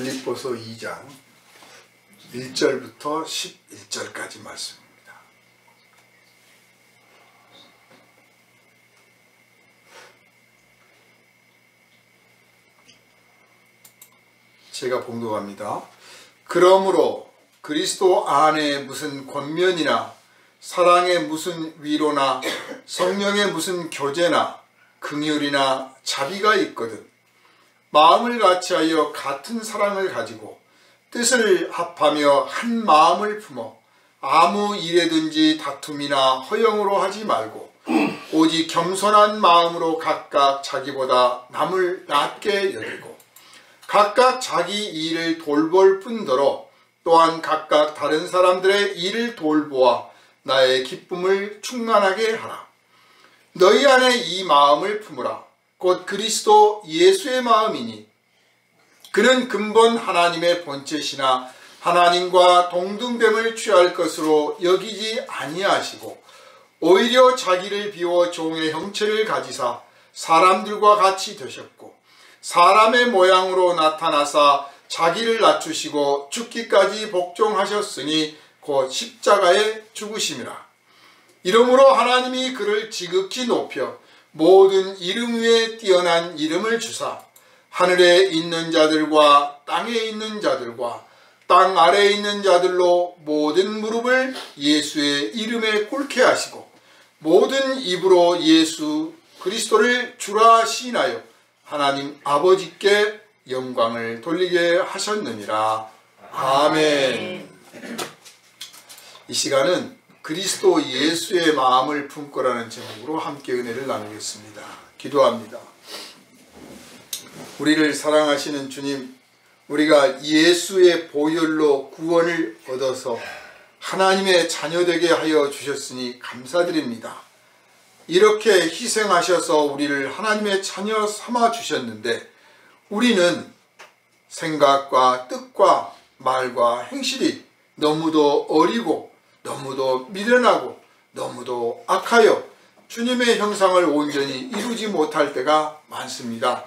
빌립보서 2장 1절부터 11절까지 말씀입니다. 제가 봉독합니다. 그러므로 그리스도 안에 무슨 권면이나 사랑의 무슨 위로나 성령의 무슨 교제나 긍휼이나 자비가 있거든 마음을 같이하여 같은 사랑을 가지고 뜻을 합하며 한 마음을 품어 아무 일에든지 다툼이나 허영으로 하지 말고 오직 겸손한 마음으로 각각 자기보다 남을 낮게 여기고 각각 자기 일을 돌볼 뿐더러 또한 각각 다른 사람들의 일을 돌보아 나의 기쁨을 충만하게 하라. 너희 안에 이 마음을 품으라. 곧 그리스도 예수의 마음이니 그는 근본 하나님의 본체시나 하나님과 동등됨을 취할 것으로 여기지 아니하시고 오히려 자기를 비워 종의 형체를 가지사 사람들과 같이 되셨고 사람의 모양으로 나타나사 자기를 낮추시고 죽기까지 복종하셨으니 곧 십자가에 죽으심이라. 이러므로 하나님이 그를 지극히 높여 모든 이름 위에 뛰어난 이름을 주사 하늘에 있는 자들과 땅에 있는 자들과 땅 아래에 있는 자들로 모든 무릎을 예수의 이름에 꿇게 하시고 모든 입으로 예수 그리스도를 주라 시인하여 하나님 아버지께 영광을 돌리게 하셨느니라. 아멘. 이 시간은 그리스도 예수의 마음을 품고라는 제목으로 함께 은혜를 나누겠습니다. 기도합니다. 우리를 사랑하시는 주님, 우리가 예수의 보혈로 구원을 얻어서 하나님의 자녀되게 하여 주셨으니 감사드립니다. 이렇게 희생하셔서 우리를 하나님의 자녀 삼아 주셨는데 우리는 생각과 뜻과 말과 행실이 너무도 어리고 너무도 미련하고 너무도 악하여 주님의 형상을 온전히 이루지 못할 때가 많습니다.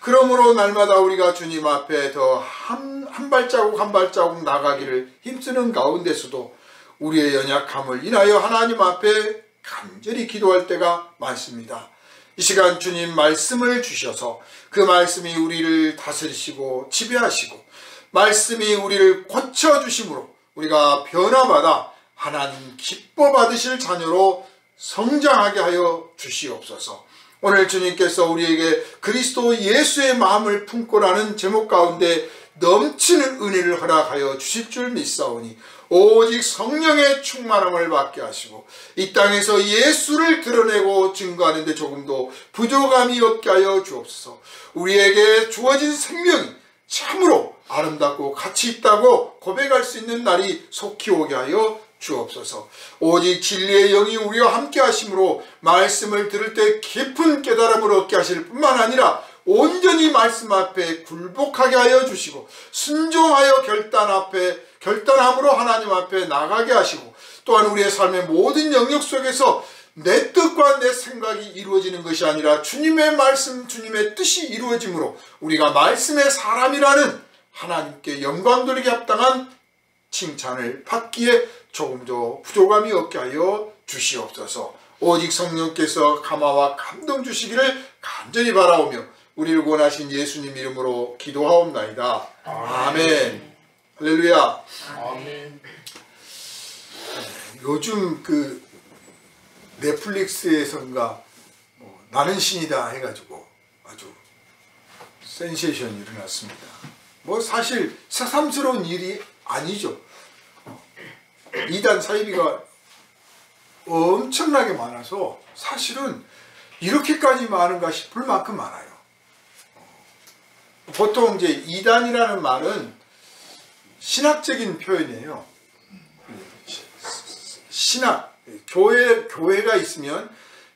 그러므로 날마다 우리가 주님 앞에 더 한 발자국 한 발자국 나가기를 힘쓰는 가운데서도 우리의 연약함을 인하여 하나님 앞에 간절히 기도할 때가 많습니다. 이 시간 주님 말씀을 주셔서 그 말씀이 우리를 다스리시고 지배하시고 말씀이 우리를 고쳐주심으로 우리가 변화받아 하나님 기뻐 받으실 자녀로 성장하게 하여 주시옵소서. 오늘 주님께서 우리에게 그리스도 예수의 마음을 품고라는 제목 가운데 넘치는 은혜를 허락하여 주실 줄 믿사오니 오직 성령의 충만함을 받게 하시고 이 땅에서 예수를 드러내고 증거하는 데 조금도 부족함이 없게 하여 주옵소서. 우리에게 주어진 생명이 참으로 아름답고 가치 있다고 고백할 수 있는 날이 속히 오게 하여 주옵소서. 오직 진리의 영이 우리와 함께 하심으로 말씀을 들을 때 깊은 깨달음을 얻게 하실 뿐만 아니라 온전히 말씀 앞에 굴복하게 하여 주시고 순종하여 결단함으로 하나님 앞에 나가게 하시고 또한 우리의 삶의 모든 영역 속에서 내 뜻과 내 생각이 이루어지는 것이 아니라 주님의 말씀, 주님의 뜻이 이루어짐으로 우리가 말씀의 사람이라는 하나님께 영광 돌리게 합당한 칭찬을 받기에 조금도 부족함이 없게 하여 주시옵소서. 오직 성령께서 감화와 감동 주시기를 간절히 바라오며 우리를 구원하신 예수님 이름으로 기도하옵나이다. 아멘. 할렐루야. 아멘. 요즘 그 넷플릭스에선가 나는 신이다 해가지고 아주 센세이션이 일어났습니다. 사실 새삼스러운 일이 아니죠. 이단 사이비가 엄청나게 많아서 사실은 이렇게까지 많은가 싶을 만큼 많아요. 보통 이제 이단이라는 말은 신학적인 표현이에요. 신학, 교회가 있으면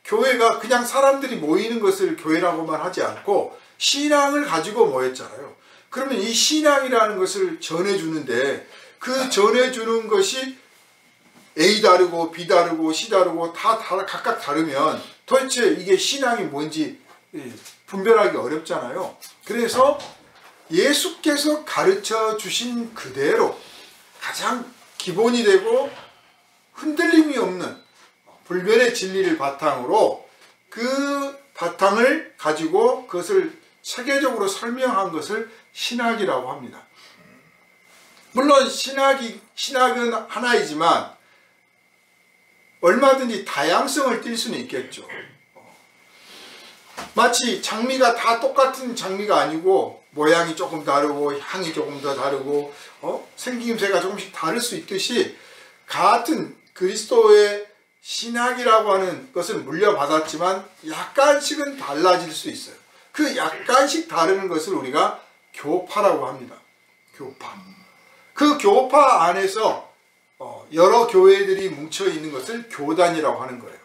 교회가 그냥 사람들이 모이는 것을 교회라고만 하지 않고 신앙을 가지고 모였잖아요. 그러면 이 신앙이라는 것을 전해주는데 그 전해주는 것이 A 다르고 B 다르고 C 다르고 다 각각 다르면 도대체 이게 신앙이 뭔지 분별하기 어렵잖아요. 그래서 예수께서 가르쳐 주신 그대로 가장 기본이 되고 흔들림이 없는 불변의 진리를 바탕으로 그 바탕을 가지고 그것을 체계적으로 설명한 것을 신학이라고 합니다. 물론 신학은 하나이지만 얼마든지 다양성을 띌 수는 있겠죠. 마치 장미가 다 똑같은 장미가 아니고 모양이 조금 다르고 향이 조금 더 다르고 생김새가 조금씩 다를 수 있듯이 같은 그리스도의 신학이라고 하는 것을 물려받았지만 약간씩은 달라질 수 있어요. 그 약간씩 다르는 것을 우리가 교파라고 합니다. 교파. 그 교파 안에서 여러 교회들이 뭉쳐 있는 것을 교단이라고 하는 거예요.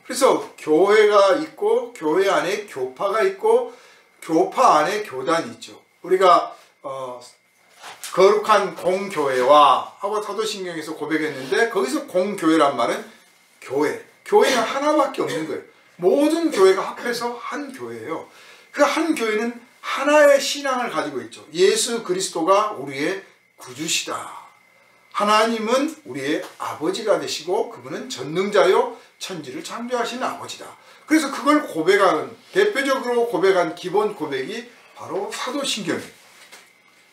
그래서 교회가 있고 교회 안에 교파가 있고 교파 안에 교단이 있죠. 우리가 거룩한 공교회와 하고 사도신경에서 고백했는데 거기서 공교회란 말은 교회는 하나밖에 없는 거예요. 모든 교회가 합해서 한 교회예요. 그 한 교회는 하나의 신앙을 가지고 있죠. 예수 그리스도가 우리의 구주시다. 하나님은 우리의 아버지가 되시고 그분은 전능자요 천지를 창조하신 아버지다. 그래서 그걸 고백한, 대표적으로 고백한 기본 고백이 바로 사도신경이에요.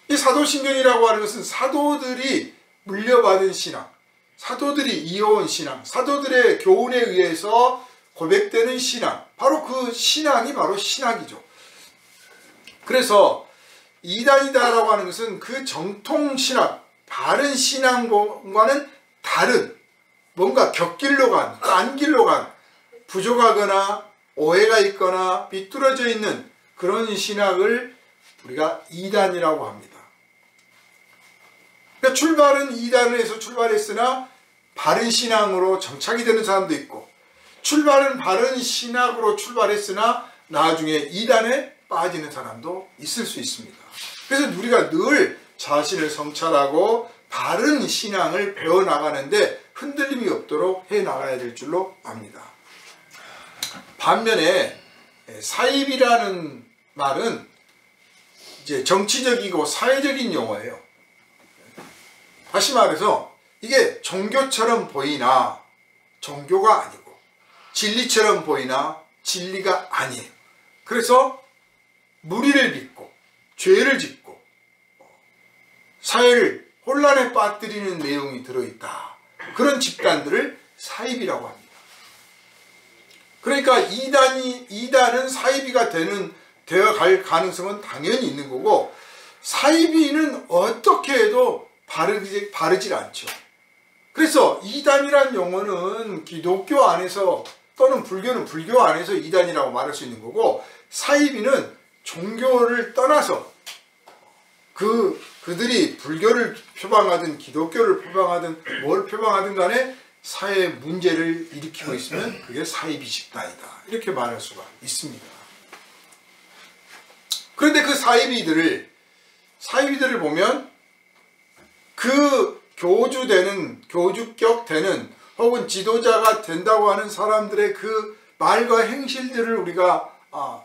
이 사도신경이라고 하는 것은 사도들이 물려받은 신앙, 사도들이 이어온 신앙, 사도들의 교훈에 의해서 고백되는 신앙, 바로 그 신앙이 바로 신학이죠. 그래서 이단이다라고 하는 것은 그 정통 신학, 바른 신앙과는 다른 뭔가 곁길로 간, 딴 길로 간, 부족하거나 오해가 있거나 비뚤어져 있는 그런 신학을 우리가 이단이라고 합니다. 그러니까 출발은 이단에서 출발했으나 바른 신앙으로 정착이 되는 사람도 있고, 출발은 바른 신학으로 출발했으나 나중에 이단에 빠지는 사람도 있을 수 있습니다. 그래서 우리가 늘 자신을 성찰하고 바른 신앙을 배워나가는데 흔들림이 없도록 해나가야 될 줄로 압니다. 반면에 사입이라는 말은 이제 정치적이고 사회적인 용어예요. 다시 말해서 이게 종교처럼 보이나 종교가 아니고, 진리처럼 보이나 진리가 아니에요. 그래서 무리를 빚고 죄를 짓고 사회를 혼란에 빠뜨리는 내용이 들어있다. 그런 집단들을 사입이라고 합니다. 그러니까 이단은 사입이가 되어갈 가능성은 당연히 있는 거고, 사입이는 어떻게 해도 바르질 않죠. 그래서 이단이란 용어는 기독교 안에서 또는 불교는 불교 안에서 이단이라고 말할 수 있는 거고, 사입이는 종교를 떠나서 그들이 불교를 표방하든 기독교를 표방하든 뭘 표방하든 간에 사회 문제를 일으키고 있으면 그게 사이비 집단이다. 이렇게 말할 수가 있습니다. 그런데 그 사이비들을 보면 그 교주격 되는 혹은 지도자가 된다고 하는 사람들의 그 말과 행실들을 우리가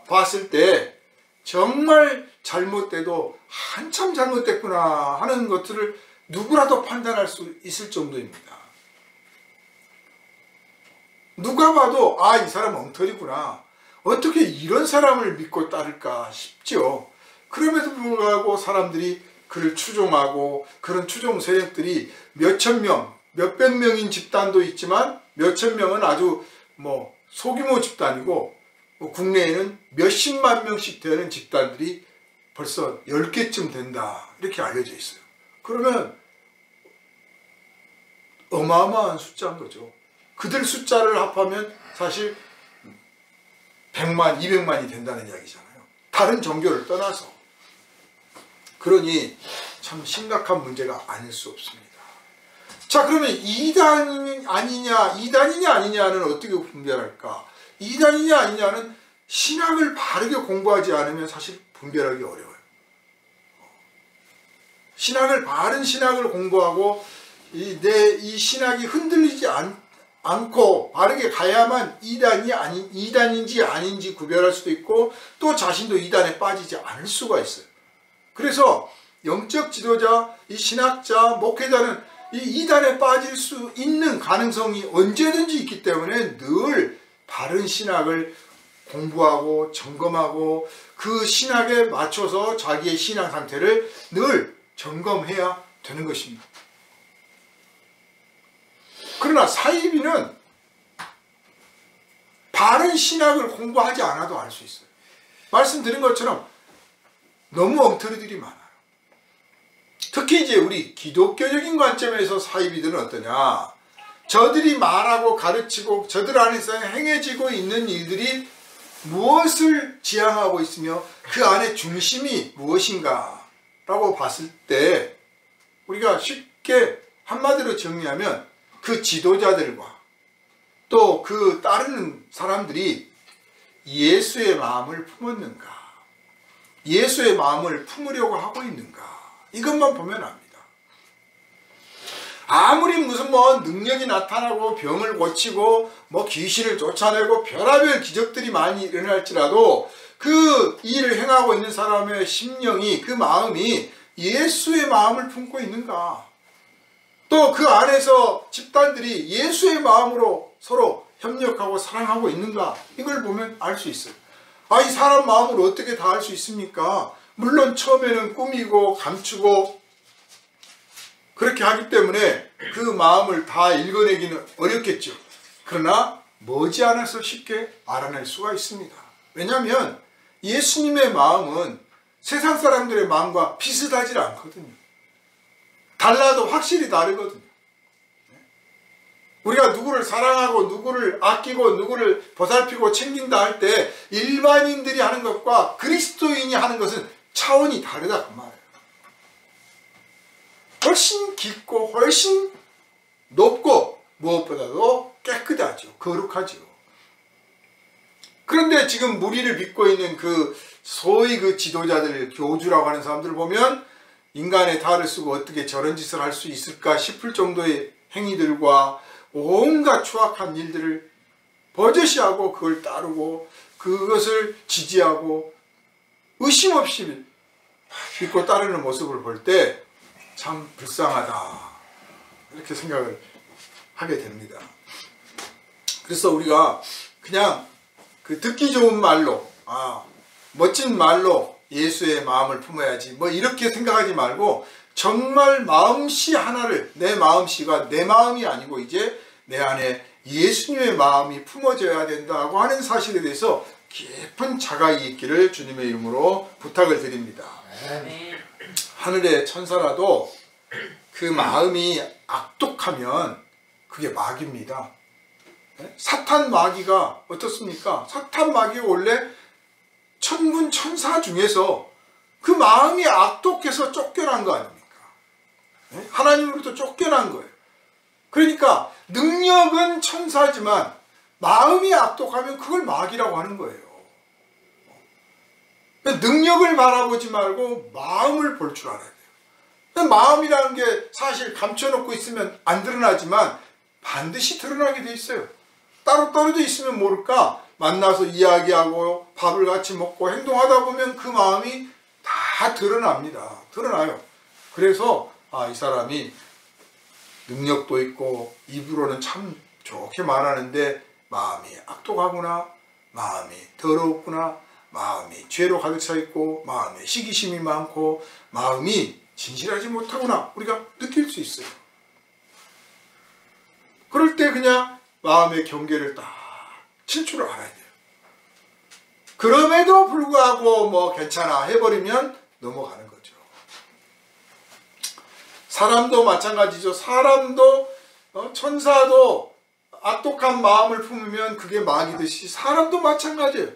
봤을 때 정말 잘못돼도 한참 잘못됐구나 하는 것들을 누구라도 판단할 수 있을 정도입니다. 누가 봐도 이 사람 엉터리구나, 어떻게 이런 사람을 믿고 따를까 싶죠. 그럼에도 불구하고 사람들이 그를 추종하고, 그런 추종 세력들이 몇천 명, 몇백 명인 집단도 있지만 몇천 명은 아주 소규모 집단이고, 국내에는 몇십만 명씩 되는 집단들이 벌써 10개쯤 된다 이렇게 알려져 있어요. 그러면 어마어마한 숫자인 거죠. 그들 숫자를 합하면 사실 100만, 200만이 된다는 이야기잖아요. 다른 종교를 떠나서. 그러니 참 심각한 문제가 아닐 수 없습니다. 자, 그러면 이단이냐 아니냐는 어떻게 분별할까? 이단이냐 아니냐는 신학을 바르게 공부하지 않으면 사실 분별하기 어려워요. 바른 신학을 공부하고 이 신학이 흔들리지 않고 바르게 가야만 이단인지 아닌지 구별할 수도 있고, 또 자신도 이단에 빠지지 않을 수가 있어요. 그래서 영적 지도자, 이 신학자, 목회자는 이 이단에 빠질 수 있는 가능성이 언제든지 있기 때문에 늘 바른 신학을 공부하고 점검하고 그 신학에 맞춰서 자기의 신앙 상태를 늘 점검해야 되는 것입니다. 그러나 사이비는 바른 신학을 공부하지 않아도 알 수 있어요. 말씀드린 것처럼 너무 엉터리들이 많아요. 특히 이제 우리 기독교적인 관점에서 사이비들은 어떠냐? 저들이 말하고 가르치고 저들 안에서 행해지고 있는 일들이 무엇을 지향하고 있으며 그 안에 중심이 무엇인가 라고 봤을 때 우리가 쉽게 한마디로 정리하면 그 지도자들과 또 그 따르는 사람들이 예수의 마음을 품었는가, 예수의 마음을 품으려고 하고 있는가, 이것만 보면 압니다. 아무리 무슨 능력이 나타나고 병을 고치고 귀신을 쫓아내고 별의별 기적들이 많이 일어날지라도 그 일을 행하고 있는 사람의 심령이, 그 마음이 예수의 마음을 품고 있는가, 또 그 안에서 집단들이 예수의 마음으로 서로 협력하고 사랑하고 있는가, 이걸 보면 알 수 있어요. 이 사람 마음을 어떻게 다 알 수 있습니까? 물론 처음에는 꾸미고 감추고 그렇게 하기 때문에 그 마음을 다 읽어내기는 어렵겠죠. 그러나 머지않아서 쉽게 알아낼 수가 있습니다. 왜냐하면 예수님의 마음은 세상 사람들의 마음과 비슷하지 않거든요. 달라도 확실히 다르거든요. 우리가 누구를 사랑하고 누구를 아끼고 누구를 보살피고 챙긴다 할 때 일반인들이 하는 것과 그리스도인이 하는 것은 차원이 다르다 그 말이에요. 훨씬 깊고 훨씬 높고 무엇보다도 깨끗하죠. 거룩하죠. 그런데 지금 무리를 믿고 있는 그 소위 그 지도자들, 교주라고 하는 사람들을 보면 인간의 탈을 쓰고 어떻게 저런 짓을 할 수 있을까 싶을 정도의 행위들과 온갖 추악한 일들을 버젓이하고 그걸 따르고 그것을 지지하고 의심 없이 믿고 따르는 모습을 볼 때 참 불쌍하다, 이렇게 생각을 하게 됩니다. 그래서 우리가 그냥 그 듣기 좋은 말로, 멋진 말로 예수의 마음을 품어야지 이렇게 생각하지 말고 정말 마음씨 하나를, 내 마음씨가 내 마음이 아니고 이제 내 안에 예수님의 마음이 품어져야 된다고 하는 사실에 대해서 깊은 자각이 있기를 주님의 이름으로 부탁을 드립니다. 하늘의 천사라도 그 마음이 악독하면 그게 마귀입니다. 사탄 마귀가 어떻습니까? 사탄 마귀가 원래 천군 천사 중에서 그 마음이 악독해서 쫓겨난 거 아닙니까? 하나님으로부터 쫓겨난 거예요. 그러니까 능력은 천사지만 마음이 악독하면 그걸 마귀라고 하는 거예요. 능력을 바라보지 말고 마음을 볼 줄 알아야 돼요. 마음이라는 게 사실 감춰놓고 있으면 안 드러나지만 반드시 드러나게 돼 있어요. 따로 떨어져 있으면 모를까 만나서 이야기하고 밥을 같이 먹고 행동하다 보면 그 마음이 다 드러납니다. 드러나요. 그래서 이 사람이 능력도 있고 입으로는 참 좋게 말하는데 마음이 악독하구나, 마음이 더럽구나, 마음이 죄로 가득 차 있고 마음에 시기심이 많고 마음이 진실하지 못하구나, 우리가 느낄 수 있어요. 그럴 때 그냥 마음의 경계를 딱 칠 줄 알아야 돼요. 그럼에도 불구하고 괜찮아 해버리면 넘어가는 거죠. 사람도 마찬가지죠. 사람도 천사도 악독한 마음을 품으면 그게 마귀듯이 사람도 마찬가지예요.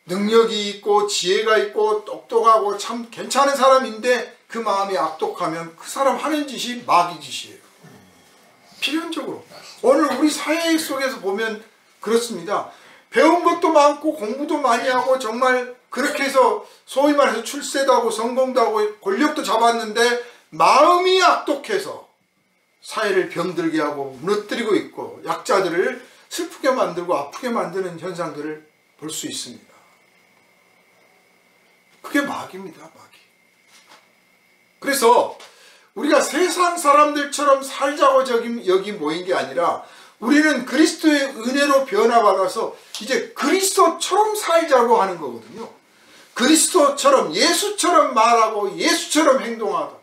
능력이 있고 지혜가 있고 똑똑하고 참 괜찮은 사람인데 그 마음이 악독하면 그 사람 하는 짓이 마귀 짓이에요. 필연적으로. 오늘 우리 사회 속에서 보면 그렇습니다. 배운 것도 많고 공부도 많이 하고 정말 그렇게 해서 소위 말해서 출세도 하고 성공도 하고 권력도 잡았는데 마음이 악독해서 사회를 병들게 하고 무너뜨리고 있고 약자들을 슬프게 만들고 아프게 만드는 현상들을 볼 수 있습니다. 그게 마귀입니다. 마귀. 그래서 우리가 세상 사람들처럼 살자고 여기 모인 게 아니라 우리는 그리스도의 은혜로 변화받아서 이제 그리스도처럼 살자고 하는 거거든요. 그리스도처럼, 예수처럼 말하고 예수처럼 행동하다.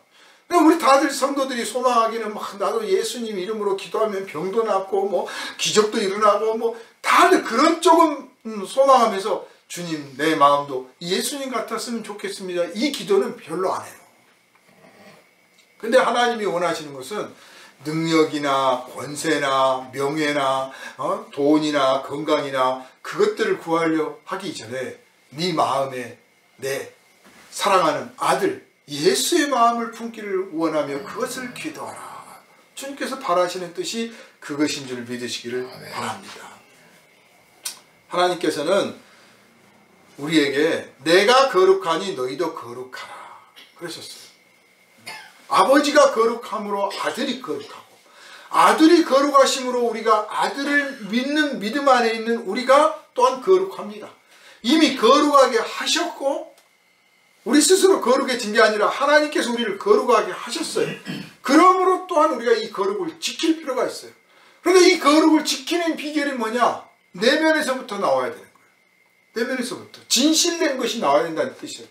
우리 다들 성도들이 소망하기는 막 나도 예수님 이름으로 기도하면 병도 낫고 뭐 기적도 일어나고 뭐 다들 그런 쪽은 소망하면서 주님 내 마음도 예수님 같았으면 좋겠습니다. 이 기도는 별로 안 해요. 근데 하나님이 원하시는 것은 능력이나 권세나 명예나 돈이나 건강이나 그것들을 구하려 하기 전에 네 마음에 내 사랑하는 아들 예수의 마음을 품기를 원하며 그것을 기도하라. 주님께서 바라시는 뜻이 그것인 줄 믿으시기를 바랍니다. 하나님께서는 우리에게 내가 거룩하니 너희도 거룩하라 그러셨어요. 아버지가 거룩함으로 아들이 거룩하고 아들이 거룩하심으로 우리가 아들을 믿는 믿음 안에 있는 우리가 또한 거룩합니다. 이미 거룩하게 하셨고 우리 스스로 거룩해진 게 아니라 하나님께서 우리를 거룩하게 하셨어요. 그러므로 또한 우리가 이 거룩을 지킬 필요가 있어요. 그런데 이 거룩을 지키는 비결이 뭐냐? 내면에서부터 나와야 되는 거예요. 내면에서부터 진실된 것이 나와야 된다는 뜻이에요.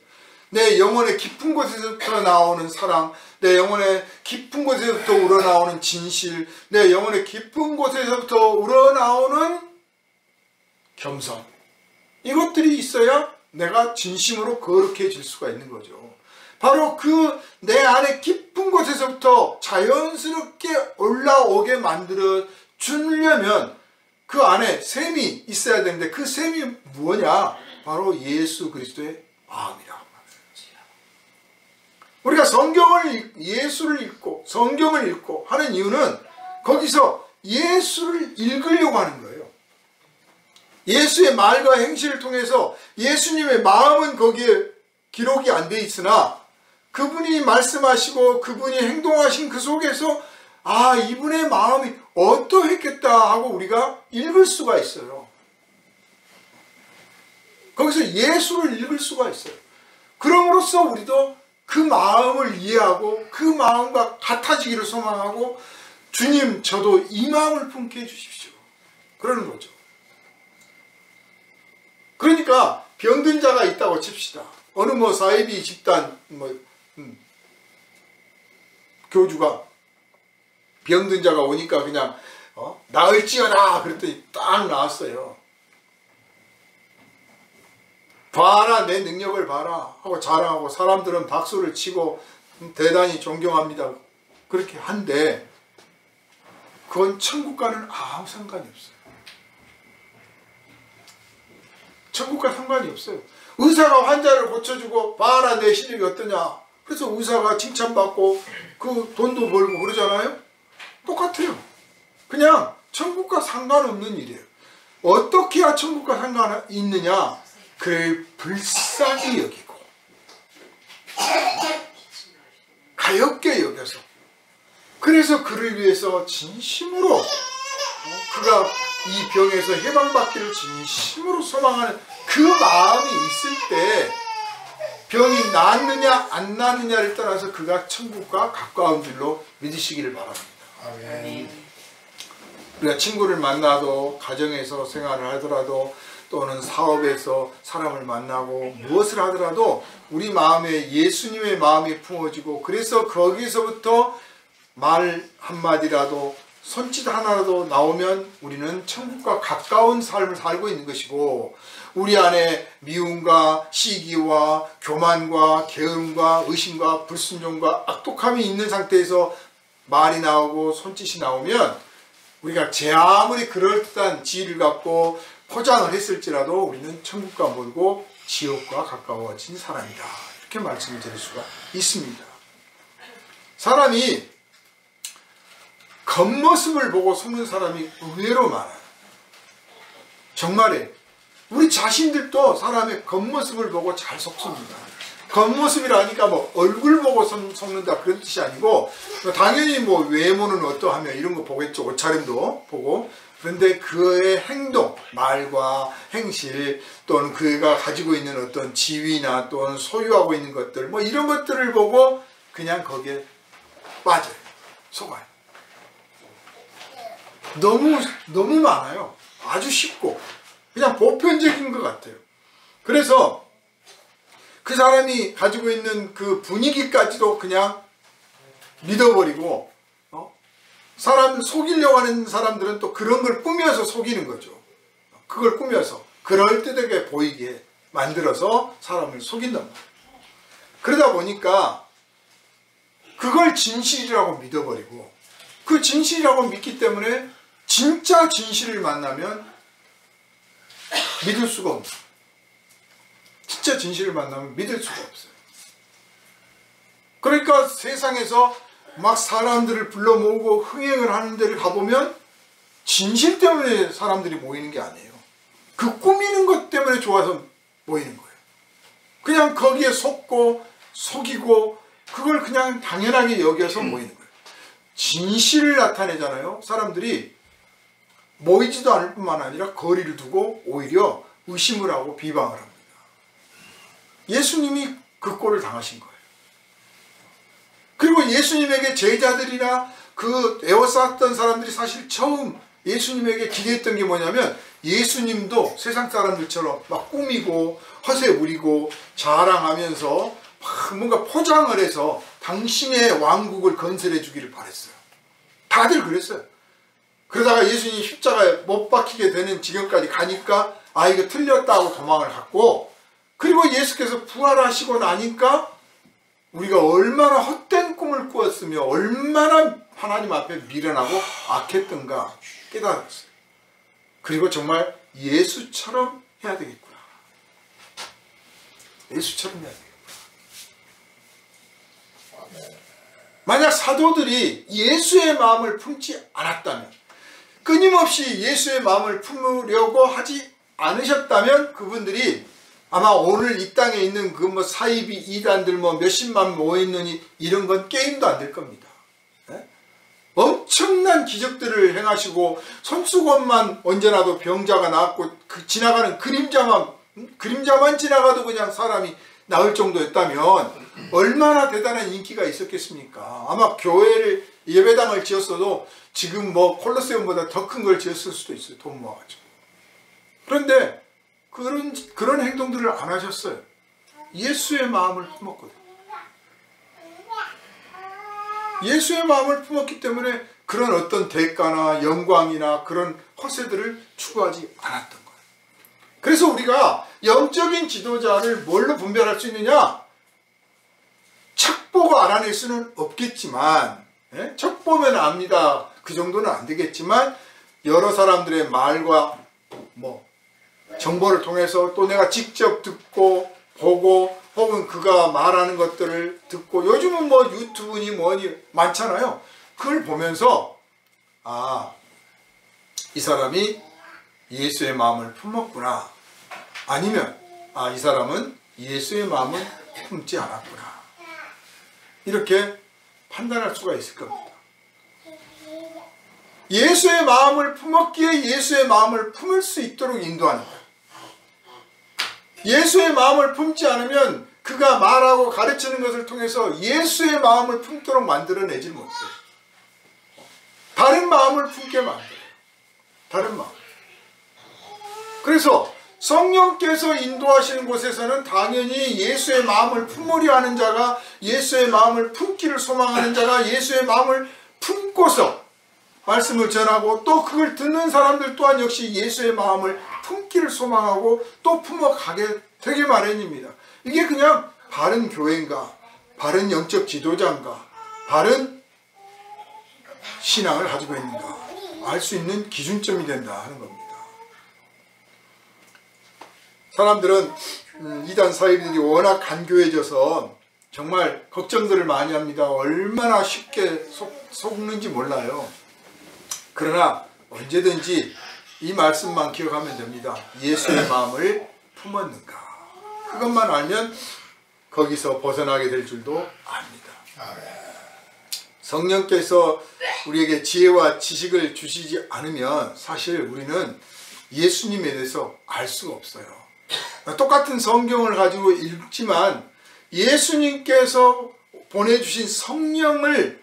내 영혼의 깊은 곳에서부터 나오는 사랑, 내 영혼의 깊은 곳에서부터 우러나오는 진실, 내 영혼의 깊은 곳에서부터 우러나오는 겸손, 이것들이 있어야 내가 진심으로 거룩해질 수가 있는 거죠. 바로 그 내 안에 깊은 곳에서부터 자연스럽게 올라오게 만들어 주려면 그 안에 셈이 있어야 되는데 그 셈이 뭐냐? 바로 예수 그리스도의 마음이라고 말합니다. 우리가 성경을 예수를 읽고 성경을 읽고 하는 이유는 거기서 예수를 읽으려고 하는 거예요. 예수의 말과 행실을 통해서 예수님의 마음은 거기에 기록이 안 돼 있으나 그분이 말씀하시고 그분이 행동하신 그 속에서 아 이분의 마음이 어떠했겠다 하고 우리가 읽을 수가 있어요. 거기서 예수를 읽을 수가 있어요. 그럼으로써 우리도 그 마음을 이해하고 그 마음과 같아지기를 소망하고 주님 저도 이 마음을 품게 해주십시오. 그러는 거죠. 그러니까 병든 자가 있다고 칩시다. 어느 뭐 사이비 집단 교주가 병든 자가 오니까 그냥 나을지어다 그랬더니 딱 나았어요. 봐라 내 능력을 봐라 하고 자랑하고 사람들은 박수를 치고 대단히 존경합니다. 그렇게 한데 그건 천국과는 아무 상관이 없어요. 천국과 상관이 없어요. 의사가 환자를 고쳐주고 봐라 내 실력이 어떠냐. 그래서 의사가 칭찬받고 그 돈도 벌고 그러잖아요. 똑같아요. 그냥 천국과 상관없는 일이에요. 어떻게 해야 천국과 상관이 있느냐. 그를 불쌍히 여기고 가엾게 여겨서 그래서 그를 위해서 진심으로 그가 이 병에서 해방받기를 진심으로 소망하는 그 마음이 있을 때 병이 낫느냐 안 낫느냐를 떠나서 그가 천국과 가까운 줄로 믿으시기를 바랍니다. 아멘. 우리가 친구를 만나도 가정에서 생활을 하더라도 또는 사업에서 사람을 만나고 무엇을 하더라도 우리 마음에 예수님의 마음이 품어지고 그래서 거기서부터 말 한마디라도 손짓 하나라도 나오면 우리는 천국과 가까운 삶을 살고 있는 것이고 우리 안에 미움과 시기와 교만과 게으름과 의심과 불순종과 악독함이 있는 상태에서 말이 나오고 손짓이 나오면 우리가 제 아무리 그럴듯한 지혜를 갖고 포장을 했을지라도 우리는 천국과 멀고 지옥과 가까워진 사람이다. 이렇게 말씀을 드릴 수가 있습니다. 사람이 겉모습을 보고 속는 사람이 의외로 많아요. 정말에 우리 자신들도 사람의 겉모습을 보고 잘 속습니다. 겉모습이라니까 뭐 얼굴 보고 속는다 그런 뜻이 아니고 당연히 뭐 외모는 어떠하며 이런 거 보겠죠. 옷차림도 보고. 그런데 그의 행동, 말과 행실 또는 그가 가지고 있는 어떤 지위나 또는 소유하고 있는 것들 뭐 이런 것들을 보고 그냥 거기에 빠져요. 속아요. 너무 많아요. 아주 쉽고 그냥 보편적인 것 같아요. 그래서 그 사람이 가지고 있는 그 분위기까지도 그냥 믿어버리고, 사람 속이려고 하는 사람들은 또 그런 걸 꾸며서 속이는 거죠. 그걸 꾸며서 그럴듯하게 보이게 만들어서 사람을 속인단 말이에요. 그러다 보니까 그걸 진실이라고 믿어버리고, 그 진실이라고 믿기 때문에 진짜 진실을 만나면 믿을 수가 없어요. 진짜 진실을 만나면 믿을 수가 없어요. 그러니까 세상에서 막 사람들을 불러 모으고 흥행을 하는 데를 가보면 진실 때문에 사람들이 모이는 게 아니에요. 그 꾸미는 것 때문에 좋아서 모이는 거예요. 그냥 거기에 속고 속이고 그걸 그냥 당연하게 여겨서 모이는 거예요. 진실을 나타내잖아요. 사람들이 모이지도 않을 뿐만 아니라 거리를 두고 오히려 의심을 하고 비방을 합니다. 예수님이 그 꼴을 당하신 거예요. 그리고 예수님에게 제자들이나 그 에워쌌던 사람들이 사실 처음 예수님에게 기대했던 게 뭐냐면, 예수님도 세상 사람들처럼 막 꾸미고 허세 부리고 자랑하면서 막 뭔가 포장을 해서 당신의 왕국을 건설해 주기를 바랬어요. 다들 그랬어요. 그러다가 예수님이 십자가에 못 박히게 되는 지경까지 가니까 이거 틀렸다고 도망을 갔고, 그리고 예수께서 부활하시고 나니까 우리가 얼마나 헛된 꿈을 꾸었으며 얼마나 하나님 앞에 미련하고 악했던가 깨달았어요. 그리고 정말 예수처럼 해야 되겠구나. 예수처럼 해야 되겠구나. 만약 사도들이 예수의 마음을 품지 않았다면, 끊임없이 예수의 마음을 품으려고 하지 않으셨다면, 그분들이 아마 오늘 이 땅에 있는 그 뭐 사이비 이단들 뭐 몇십만 모여있느니 이런 건 게임도 안 될 겁니다. 네? 엄청난 기적들을 행하시고 손수건만 언제나도 병자가 나았고 그 지나가는 그림자만 지나가도 그냥 사람이 나을 정도였다면 얼마나 대단한 인기가 있었겠습니까? 아마 교회를 예배당을 지었어도 지금 뭐 콜로세움보다 더 큰 걸 지었을 수도 있어요. 돈 모아가지고. 그런데 그런 행동들을 안 하셨어요. 예수의 마음을 품었거든요. 예수의 마음을 품었기 때문에 그런 어떤 대가나 영광이나 그런 허세들을 추구하지 않았던 거예요. 그래서 우리가 영적인 지도자를 뭘로 분별할 수 있느냐? 척 보고 알아낼 수는 없겠지만, 척 보면 압니다. 그 정도는 안 되겠지만, 여러 사람들의 말과 정보를 통해서 또 내가 직접 듣고 보고 혹은 그가 말하는 것들을 듣고, 요즘은 뭐 유튜브니 뭐니 많잖아요. 그걸 보면서 이 사람이 예수의 마음을 품었구나, 아니면 이 사람은 예수의 마음을 품지 않았구나, 이렇게 판단할 수가 있을 겁니다. 예수의 마음을 품었기에 예수의 마음을 품을 수 있도록 인도하는 거예요. 예수의 마음을 품지 않으면 그가 말하고 가르치는 것을 통해서 예수의 마음을 품도록 만들어내지 못해요. 다른 마음을 품게 만들어요. 다른 마음. 그래서 성령께서 인도하시는 곳에서는 당연히 예수의 마음을 품으려 하는 자가, 예수의 마음을 품기를 소망하는 자가 예수의 마음을 품고서 말씀을 전하고, 또 그걸 듣는 사람들 또한 역시 예수의 마음을 품기를 소망하고 또 품어가게 되게 마련입니다. 이게 그냥 바른 교회인가, 바른 영적 지도자인가, 바른 신앙을 가지고 있는가 알 수 있는 기준점이 된다 하는 겁니다. 사람들은 이단 사이비들이 워낙 간교해져서 정말 걱정들을 많이 합니다. 얼마나 쉽게 속는지 몰라요. 그러나 언제든지 이 말씀만 기억하면 됩니다. 예수의 마음을 품었는가. 그것만 알면 거기서 벗어나게 될 줄도 압니다. 성령께서 우리에게 지혜와 지식을 주시지 않으면 사실 우리는 예수님에 대해서 알 수가 없어요. 똑같은 성경을 가지고 읽지만 예수님께서 보내주신 성령을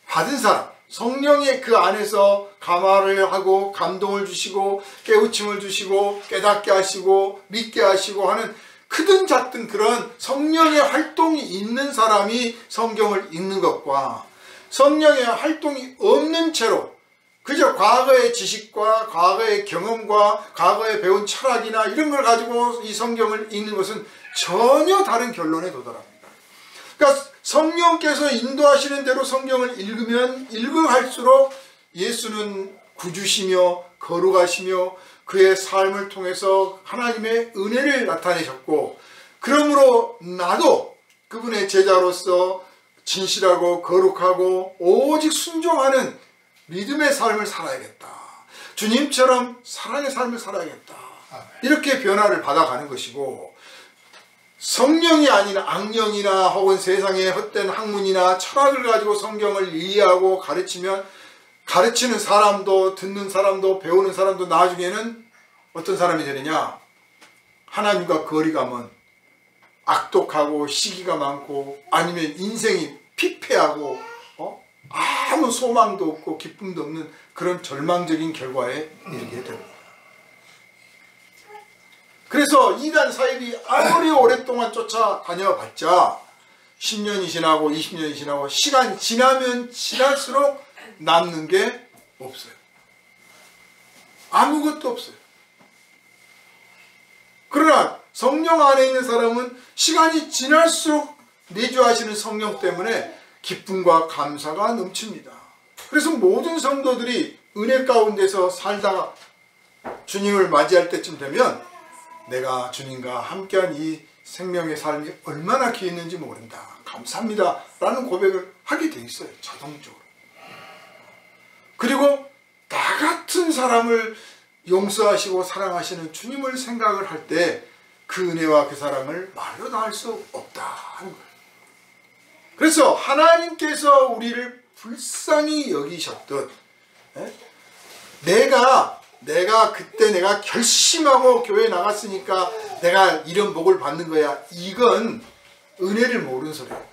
받은 사람, 성령의 그 안에서 감화를 하고 감동을 주시고 깨우침을 주시고 깨닫게 하시고 믿게 하시고 하는 크든 작든 그런 성령의 활동이 있는 사람이 성경을 읽는 것과 성령의 활동이 없는 채로 그저 과거의 지식과 과거의 경험과 과거에 배운 철학이나 이런 걸 가지고 이 성경을 읽는 것은 전혀 다른 결론에 도달합니다. 그러니까 성령께서 인도하시는 대로 성경을 읽으면 읽어갈수록 예수는 구주시며 거룩하시며 그의 삶을 통해서 하나님의 은혜를 나타내셨고, 그러므로 나도 그분의 제자로서 진실하고 거룩하고 오직 순종하는 믿음의 삶을 살아야겠다. 주님처럼 사랑의 삶을 살아야겠다. 이렇게 변화를 받아가는 것이고, 성령이 아닌 악령이나 혹은 세상의 헛된 학문이나 철학을 가지고 성경을 이해하고 가르치면 가르치는 사람도 듣는 사람도 배우는 사람도 나중에는 어떤 사람이 되느냐? 하나님과 거리가 먼 악독하고 시기가 많고 아니면 인생이 피폐하고 아무 소망도 없고 기쁨도 없는 그런 절망적인 결과에 이르게 됩니다. 그래서 이단 사입이 아무리 오랫동안 쫓아다녀봤자 10년이 지나고 20년이 지나고 시간이 지나면 지날수록 남는 게 없어요. 아무것도 없어요. 그러나 성령 안에 있는 사람은 시간이 지날수록 내주하시는 성령 때문에 기쁨과 감사가 넘칩니다. 그래서 모든 성도들이 은혜 가운데서 살다가 주님을 맞이할 때쯤 되면 내가 주님과 함께한 이 생명의 삶이 얼마나 귀했는지 모른다. 감사합니다. 라는 고백을 하게 돼 있어요. 자동적으로. 그리고 나 같은 사람을 용서하시고 사랑하시는 주님을 생각을 할 때 그 은혜와 그 사랑을 말로 다 할 수 없다 하는 거예요. 그래서 하나님께서 우리를 불쌍히 여기셨듯 내가 그때 내가 결심하고 교회에 나갔으니까 내가 이런 복을 받는 거야. 이건 은혜를 모르는 소리예요.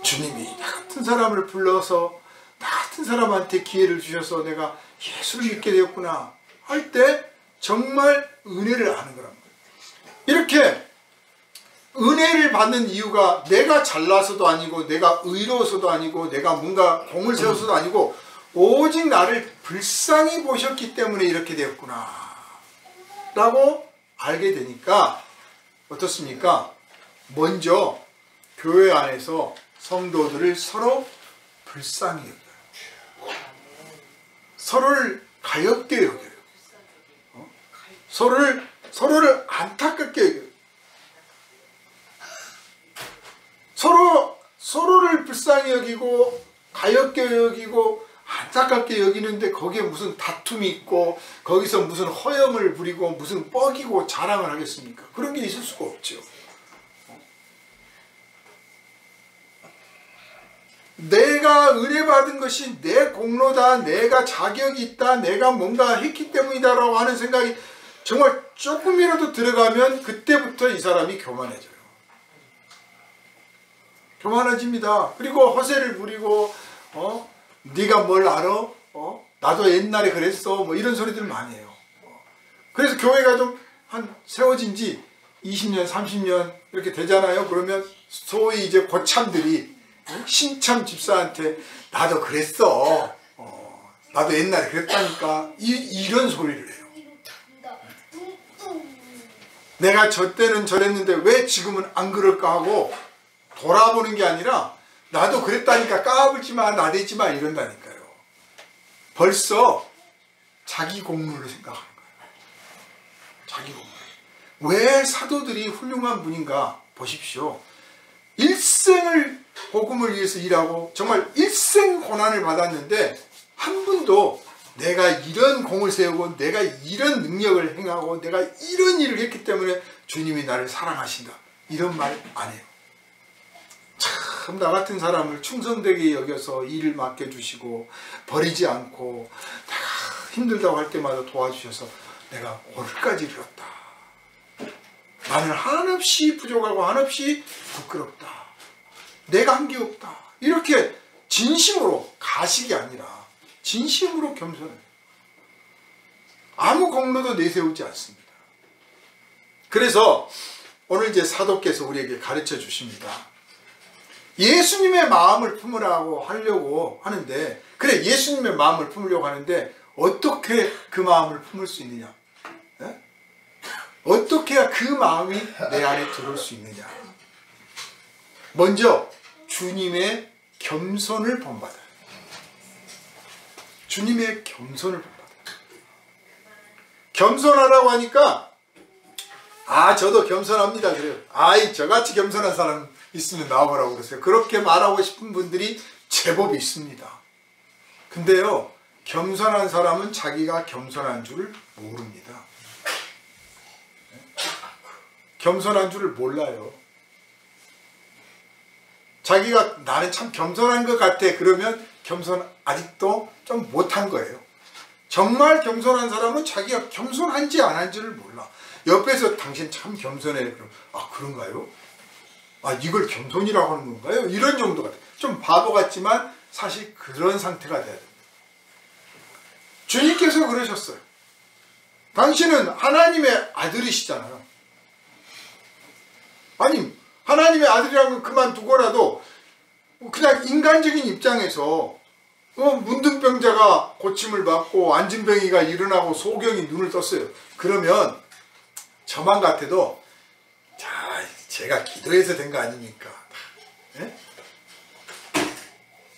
주님이 나 같은 사람을 불러서 나 같은 사람한테 기회를 주셔서 내가 예수를 믿게 되었구나 할 때 정말 은혜를 아는 거란 말이에요. 이렇게 은혜를 받는 이유가 내가 잘나서도 아니고 내가 의로워서도 아니고 내가 뭔가 공을 세워서도 아니고 오직 나를 불쌍히 보셨기 때문에 이렇게 되었구나 라고 알게 되니까 어떻습니까? 먼저 교회 안에서 성도들을 서로 불쌍히 여겨요. 서로를 가엾게 여겨요. 서로를 안타깝게 여겨요. 서로를 불쌍히 여기고 가엾게 여기고 안타깝게 여기는데 거기에 무슨 다툼이 있고 거기서 무슨 허영을 부리고 무슨 뻐기고 자랑을 하겠습니까? 그런 게 있을 수가 없죠. 내가 은혜 받은 것이 내 공로다, 내가 자격이 있다, 내가 뭔가 했기 때문이다 라고 하는 생각이 정말 조금이라도 들어가면 그때부터 이 사람이 교만해져요. 교만해집니다. 그리고 허세를 부리고 네가 뭘 알아? 나도 옛날에 그랬어. 뭐 이런 소리들 많이 해요. 그래서 교회가 좀 한 세워진 지 20년, 30년 이렇게 되잖아요. 그러면 소위 이제 고참들이 신참 집사한테 나도 그랬어. 나도 옛날에 그랬다니까. 이런 소리를 해요. 내가 저 때는 저랬는데 왜 지금은 안 그럴까 하고 돌아보는 게 아니라 나도 그랬다니까 까불지 마, 나대지 마 이런다니까요. 벌써 자기 공로를 생각하는 거예요. 자기 공로. 왜 사도들이 훌륭한 분인가 보십시오. 일생을 복음을 위해서 일하고 정말 일생 고난을 받았는데 한 분도 내가 이런 공을 세우고 내가 이런 능력을 행하고 내가 이런 일을 했기 때문에 주님이 나를 사랑하신다 이런 말 안 해요. 참 나 같은 사람을 충성되게 여겨서 일을 맡겨주시고 버리지 않고 내가 힘들다고 할 때마다 도와주셔서 내가 오늘까지 이뤘다. 나는 한없이 부족하고 한없이 부끄럽다. 내가 한 게 없다. 이렇게 진심으로, 가식이 아니라 진심으로 겸손해요. 아무 공로도 내세우지 않습니다. 그래서 오늘 이제 사도께서 우리에게 가르쳐 주십니다. 예수님의 마음을 품으라고 하려고 하는데, 그래, 예수님의 마음을 품으려고 하는데 어떻게 그 마음을 품을 수 있느냐? 에? 어떻게 해야 그 마음이 내 안에 들어올 수 있느냐? 먼저 주님의 겸손을 본받아요. 주님의 겸손을 본받아요. 겸손하라고 하니까 저도 겸손합니다 그래요. 저같이 겸손한 사람 있으면 나와보라고 그러세요. 그렇게 말하고 싶은 분들이 제법 있습니다. 근데요, 겸손한 사람은 자기가 겸손한 줄을 모릅니다. 겸손한 줄을 몰라요. 자기가 나는 참 겸손한 것 같아. 그러면 아직도 좀 못한 거예요. 정말 겸손한 사람은 자기가 겸손한지 안 한지를 몰라. 옆에서 당신 참 겸손해. 그럼 그런가요? 이걸 겸손이라고 하는 건가요? 이런 정도 같아요. 좀 바보 같지만 사실 그런 상태가 돼야 됩니다. 주님께서 그러셨어요. 당신은 하나님의 아들이시잖아요. 아니, 하나님의 아들이라는 건 그만두고라도 그냥 인간적인 입장에서 문둥병자가 고침을 받고 안진뱅이가 일어나고 소경이 눈을 떴어요. 그러면 저만 같아도 제가 기도해서 된 거 아닙니까? 예?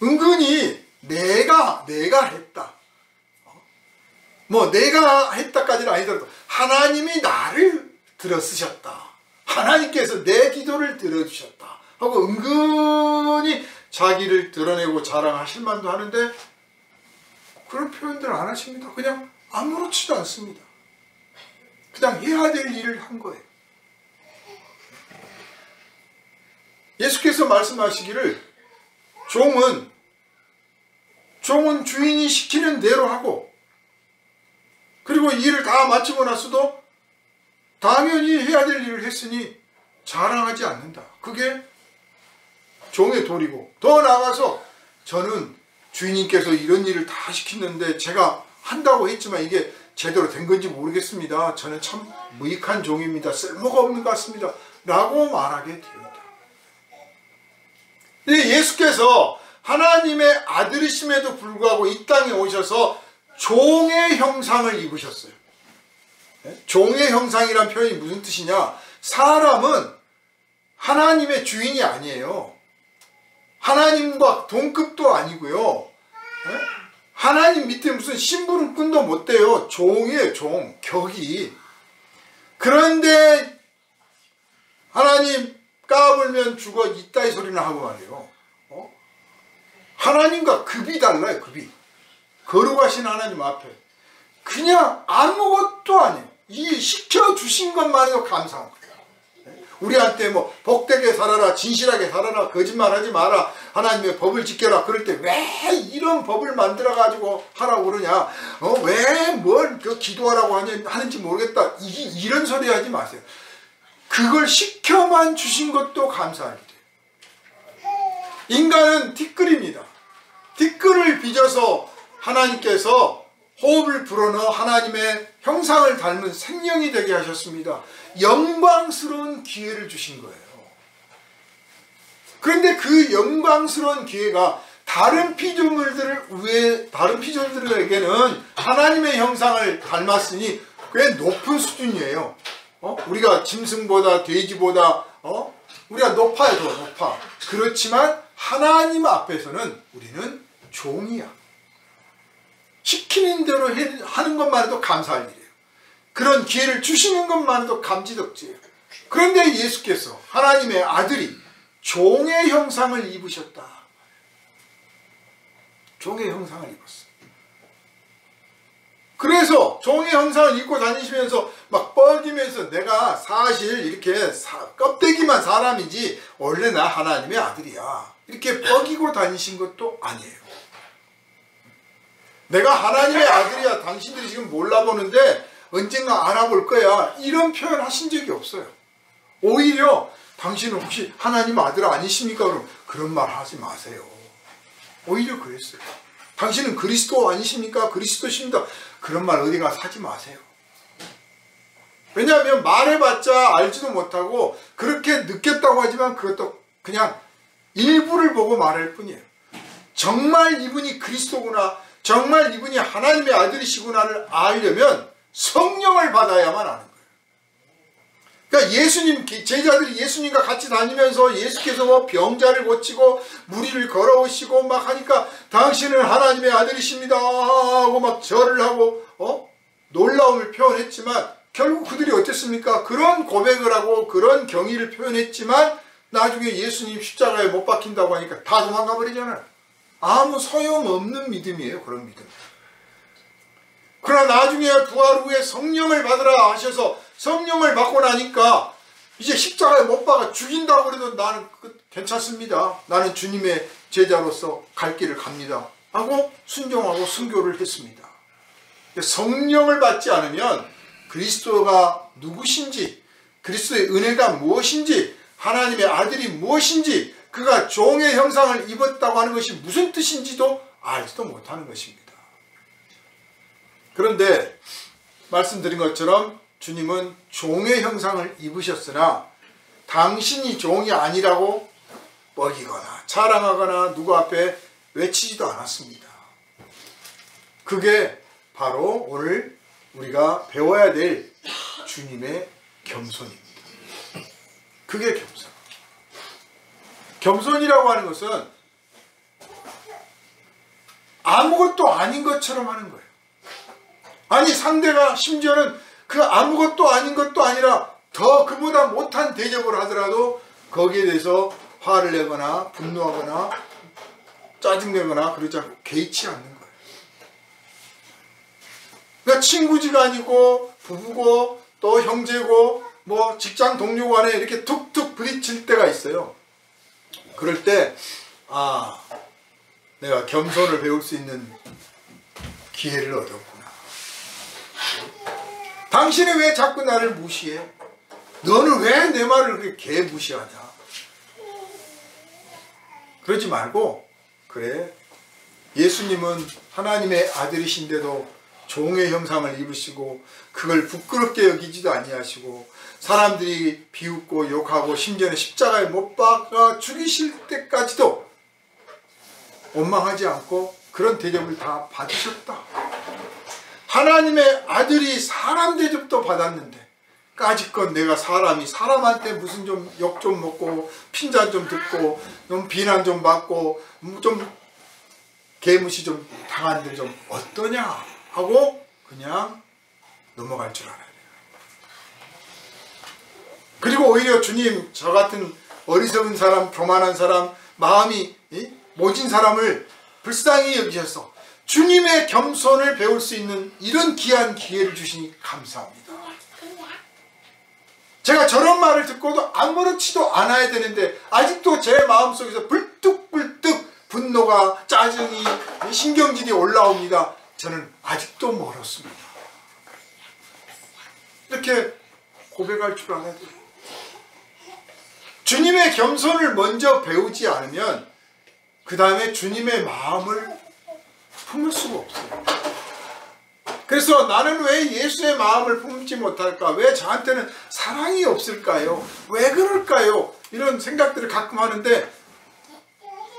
은근히 내가 했다. 내가 했다까지는 아니더라도 하나님이 나를 들어쓰셨다. 하나님께서 내 기도를 들어주셨다 하고 은근히 자기를 드러내고 자랑하실 만도 하는데 그런 표현들을 안 하십니다. 그냥 아무렇지도 않습니다. 그냥 해야 될 일을 한 거예요. 예수께서 말씀하시기를 종은 주인이 시키는 대로 하고, 그리고 일을 다 마치고 나서도 당연히 해야 될 일을 했으니 자랑하지 않는다. 그게 종의 도리고, 더 나아가서 저는 주인님께서 이런 일을 다 시켰는데 제가 한다고 했지만 이게 제대로 된 건지 모르겠습니다. 저는 참 무익한 종입니다. 쓸모가 없는 것 같습니다. 라고 말하게 되었다. 예수께서 하나님의 아들이심에도 불구하고 이 땅에 오셔서 종의 형상을 입으셨어요. 종의 형상이란 표현이 무슨 뜻이냐? 사람은 하나님의 주인이 아니에요. 하나님과 동급도 아니고요. 하나님 밑에 무슨 심부름꾼도 못 돼요. 종이에요, 종. 격이. 그런데 하나님 까불면 죽어 이따위 소리나 하고 말이에요. 하나님과 급이 달라요, 급이. 거룩하신 하나님 앞에 그냥 아무것도 아니에요. 이 시켜주신 것만으로 감사한 거예요. 우리한테 복되게 살아라, 진실하게 살아라, 거짓말하지 마라, 하나님의 법을 지켜라. 그럴 때 왜 이런 법을 만들어 가지고 하라고 그러냐, 왜 뭘 기도하라고 하는지 모르겠다, 이런 소리 하지 마세요. 그걸 시켜만 주신 것도 감사할 일이에요. 인간은 티끌입니다. 티끌을 빚어서 하나님께서 호흡을 불어넣어 하나님의 형상을 닮은 생명이 되게 하셨습니다. 영광스러운 기회를 주신 거예요. 그런데 그 영광스러운 기회가 다른 피조물들에게는 하나님의 형상을 닮았으니 꽤 높은 수준이에요. 우리가 짐승보다 돼지보다 우리가 높아요. 더 높아. 그렇지만 하나님 앞에서는 우리는 종이야. 시키는 대로 하는 것만 해도 감사할 일이에요. 그런 기회를 주시는 것만 해도 감지덕지예요. 그런데 예수께서 하나님의 아들이 종의 형상을 입으셨다. 종의 형상을 입었어요. 그래서 종의 형상을 입고 다니시면서 막 뻐기면서 내가 사실 이렇게 껍데기만 사람이지 원래 나 하나님의 아들이야, 이렇게 뻐기고 다니신 것도 아니에요. 내가 하나님의 아들이야, 당신들이 지금 몰라보는데 언젠가 알아볼 거야, 이런 표현 하신 적이 없어요. 오히려 당신은 혹시 하나님 아들 아니십니까? 그럼 그런 말 하지 마세요. 오히려 그랬어요. 당신은 그리스도 아니십니까? 그리스도십니다. 그런 말 어디 가서 하지 마세요. 왜냐하면 말해봤자 알지도 못하고 그렇게 느꼈다고 하지만 그것도 그냥 일부를 보고 말할 뿐이에요. 정말 이분이 그리스도구나, 정말 이분이 하나님의 아들이시구나를 알려면 성령을 받아야만 아는 거예요. 그러니까 예수님, 제자들이 예수님과 같이 다니면서 예수께서 뭐 병자를 고치고 무리를 걸어오시고 막 하니까 당신은 하나님의 아들이십니다 하고 막 절을 하고 놀라움을 표현했지만 결국 그들이 어땠습니까? 그런 고백을 하고 그런 경의를 표현했지만 나중에 예수님 십자가에 못 박힌다고 하니까 다 도망가 버리잖아요. 아무 소용없는 믿음이에요. 그런 믿음. 그러나 나중에 부활 후에 성령을 받으라 하셔서 성령을 받고 나니까 이제 십자가에 못 박아 죽인다고 그래도 나는 괜찮습니다. 나는 주님의 제자로서 갈 길을 갑니다 하고 순종하고 순교를 했습니다. 성령을 받지 않으면 그리스도가 누구신지, 그리스도의 은혜가 무엇인지, 하나님의 아들이 무엇인지, 그가 종의 형상을 입었다고 하는 것이 무슨 뜻인지도 알지도 못하는 것입니다. 그런데 말씀드린 것처럼 주님은 종의 형상을 입으셨으나 당신이 종이 아니라고 먹이거나 자랑하거나 누구 앞에 외치지도 않았습니다. 그게 바로 오늘 우리가 배워야 될 주님의 겸손입니다. 그게 겸손. 겸손이라고 하는 것은 아무것도 아닌 것처럼 하는 거예요. 아니 상대가 심지어는 그 아무것도 아닌 것도 아니라 더 그보다 못한 대접을 하더라도 거기에 대해서 화를 내거나 분노하거나 짜증내거나 그러지 않고 개의치 않는 거예요. 그러니까 친구지가 아니고 부부고 또 형제고 뭐 직장 동료 간에 이렇게 툭툭 부딪힐 때가 있어요. 그럴 때 내가 겸손을 배울 수 있는 기회를 얻었구나. 당신이 왜 자꾸 나를 무시해? 너는 왜 내 말을 그렇게 개무시하냐? 그러지 말고 그래, 예수님은 하나님의 아들이신데도 종의 형상을 입으시고 그걸 부끄럽게 여기지도 아니하시고 사람들이 비웃고 욕하고 심지어는 십자가에 못 박아 죽이실 때까지도 원망하지 않고 그런 대접을 다 받으셨다. 하나님의 아들이 사람 대접도 받았는데 까짓것 내가 사람한테 무슨 좀 욕 좀 먹고 핀잔 좀 듣고 좀 비난 좀 받고 좀 개무시 좀 당하는데 좀 어떠냐 하고 그냥 넘어갈 줄 알아야 돼요. 그리고 오히려 주님, 저 같은 어리석은 사람, 교만한 사람, 마음이 모진 사람을 불쌍히 여기셔서 주님의 겸손을 배울 수 있는 이런 귀한 기회를 주시니 감사합니다. 제가 저런 말을 듣고도 아무렇지도 않아야 되는데 아직도 제 마음속에서 불뚝불뚝 분노가, 짜증이, 신경질이 올라옵니다. 저는 아직도 멀었습니다. 이렇게 고백할 줄 알아야 돼요. 주님의 겸손을 먼저 배우지 않으면 그 다음에 주님의 마음을 품을 수가 없어요. 그래서 나는 왜 예수의 마음을 품지 못할까? 왜 저한테는 사랑이 없을까요? 왜 그럴까요? 이런 생각들을 가끔 하는데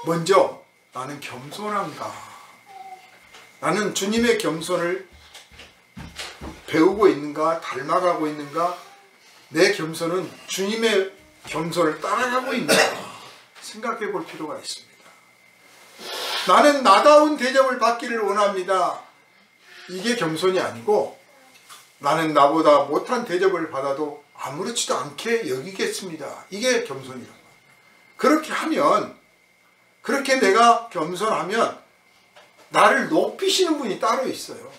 먼저 나는 겸손한가? 나는 주님의 겸손을 배우고 있는가? 닮아가고 있는가? 내 겸손은 주님의 겸손을 따라가고 있는가? 생각해 볼 필요가 있습니다. 나는 나다운 대접을 받기를 원합니다. 이게 겸손이 아니고 나는 나보다 못한 대접을 받아도 아무렇지도 않게 여기겠습니다. 이게 겸손이란 말이에요. 그렇게 하면, 그렇게 내가 겸손하면 나를 높이시는 분이 따로 있어요.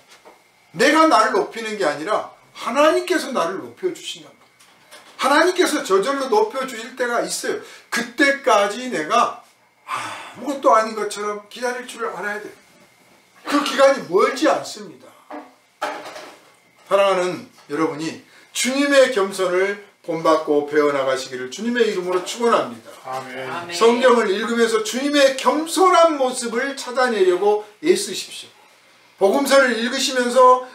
내가 나를 높이는 게 아니라 하나님께서 나를 높여주신단 말이에요. 하나님께서 저절로 높여주실 때가 있어요. 그때까지 내가 아무것도 아닌 것처럼 기다릴 줄 알아야 돼요. 그 기간이 멀지 않습니다. 사랑하는 여러분이 주님의 겸손을 본받고 배워나가시기를 주님의 이름으로 축원합니다. 아멘. 성경을 읽으면서 주님의 겸손한 모습을 찾아내려고 애쓰십시오. 복음서를 읽으시면서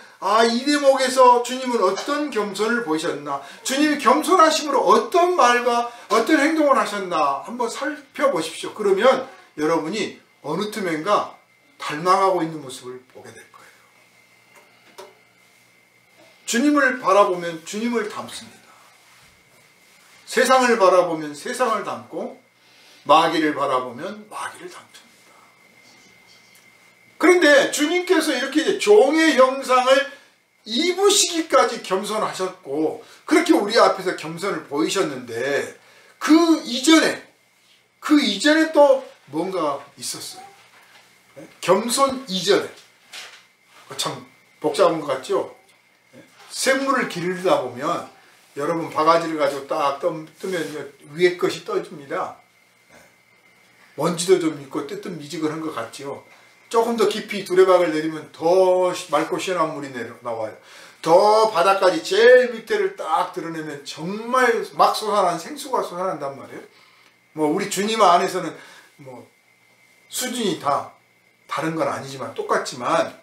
이 대목에서 주님은 어떤 겸손을 보이셨나, 주님이 겸손하심으로 어떤 말과 어떤 행동을 하셨나 한번 살펴보십시오. 그러면 여러분이 어느 틈엔가 닮아가고 있는 모습을 보게 될 거예요. 주님을 바라보면 주님을 닮습니다. 세상을 바라보면 세상을 닮고 마귀를 바라보면 마귀를 닮습니다. 그런데 주님께서 이렇게 이제 종의 형상을 입으시기까지 겸손하셨고 그렇게 우리 앞에서 겸손을 보이셨는데 그 이전에 또 뭔가 있었어요. 겸손 이전에 참 복잡한 것 같죠? 샘물을 기르다 보면 여러분 바가지를 가지고 딱 뜨면 위에 것이 떠집니다. 먼지도 좀 있고 뜨뜻미지근한 것 같죠? 조금 더 깊이 두레박을 내리면 더 맑고 시원한 물이 나와요. 더 바닥까지 제일 밑에를 딱 드러내면 정말 막 솟아난 생수가 솟아난단 말이에요. 우리 주님 안에서는 수준이 다 다른 건 아니지만 똑같지만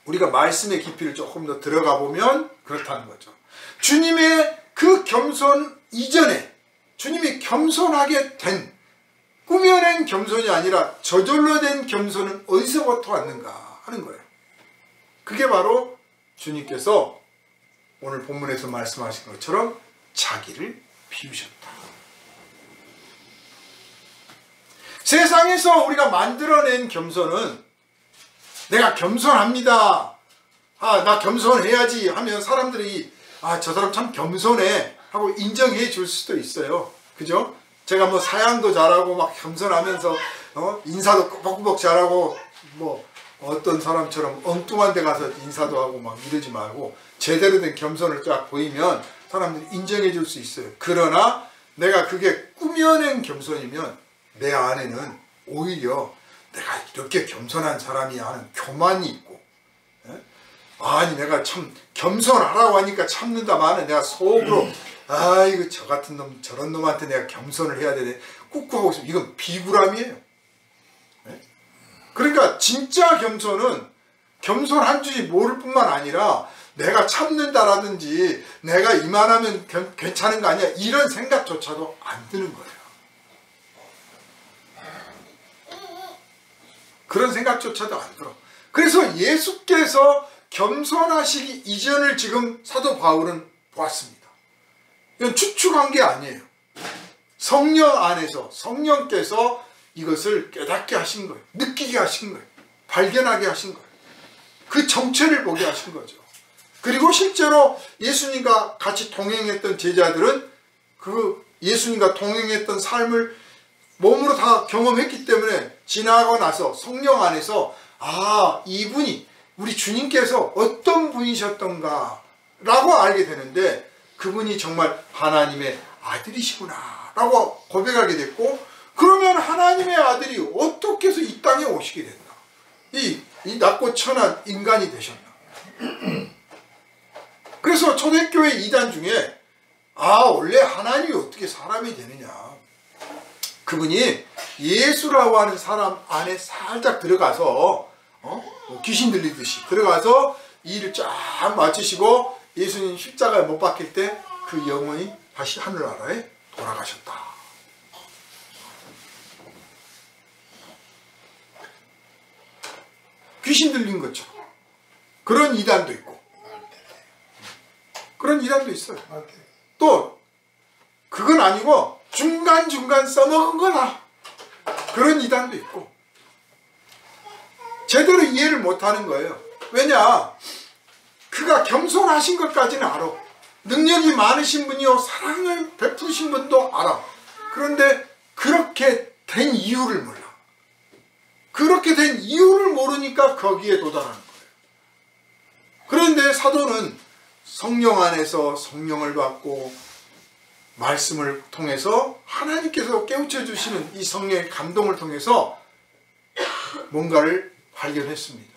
우리가 말씀의 깊이를 조금 더 들어가 보면 그렇다는 거죠. 주님의 그 겸손 이전에 주님이 겸손하게 된 꾸며낸 겸손이 아니라 저절로 된 겸손은 어디서부터 왔는가 하는 거예요. 그게 바로 주님께서 오늘 본문에서 말씀하신 것처럼 자기를 비우셨다. 세상에서 우리가 만들어낸 겸손은 내가 겸손합니다. 나 겸손해야지 하면 사람들이 저 사람 참 겸손해 하고 인정해 줄 수도 있어요. 그죠? 제가 사양도 잘하고 막 겸손하면서 인사도 뻑뻑 잘하고 어떤 사람처럼 엉뚱한 데 가서 인사도 하고 막 이러지 말고 제대로 된 겸손을 쫙 보이면 사람들이 인정해 줄 수 있어요. 그러나 내가 그게 꾸며낸 겸손이면 내 안에는 오히려 내가 이렇게 겸손한 사람이 하는 교만이 있고 아니 내가 참 겸손하라고 하니까 참는다마는 내가 속으로 이거 저 같은 놈 저런 놈한테 내가 겸손을 해야 되네 꾹꾹하고 있으면 이건 비굴함이에요. 그러니까 진짜 겸손은 겸손한 줄 모를 뿐만 아니라 내가 참는다라든지 내가 이만하면 괜찮은 거 아니야 이런 생각조차도 안 드는 거예요. 그런 생각조차도 안 들어. 그래서 예수께서 겸손하시기 이전을 지금 사도 바울은 보았습니다. 이건 추측한 게 아니에요. 성령 안에서 성령께서 이것을 깨닫게 하신 거예요. 느끼게 하신 거예요. 발견하게 하신 거예요. 그 정체를 보게 하신 거죠. 그리고 실제로 예수님과 같이 동행했던 제자들은 그 예수님과 동행했던 삶을 몸으로 다 경험했기 때문에 지나고 나서 성령 안에서 이분이 우리 주님께서 어떤 분이셨던가 라고 알게 되는데 그분이 정말 하나님의 아들이시구나 라고 고백하게 됐고 그러면 하나님의 아들이 어떻게 해서 이 땅에 오시게 됐나 이 낮고 천한 인간이 되셨나. 그래서 초대교회 이단 중에 원래 하나님이 어떻게 사람이 되느냐 그분이 예수라고 하는 사람 안에 살짝 들어가서 귀신 들리듯이 들어가서 이 일을 쫙 마치시고 예수님 십자가에 못 박힐 때 그 영혼이 다시 하늘나라에 돌아가셨다. 귀신 들린 것처럼 그런 이단도 있고 그런 이단도 있어요. 또 그건 아니고 중간중간 써먹은 거다 그런 이단도 있고 제대로 이해를 못하는 거예요. 왜냐 그가 겸손하신 것까지는 알아. 능력이 많으신 분이요 사랑을 베푸신 분도 알아. 그런데 그렇게 된 이유를 몰라. 그렇게 된 이유를 모르니까 거기에 도달하는 거예요. 그런데 사도는 성령 안에서 성령을 받고 말씀을 통해서 하나님께서 깨우쳐 주시는 이 성령의 감동을 통해서 뭔가를 발견했습니다.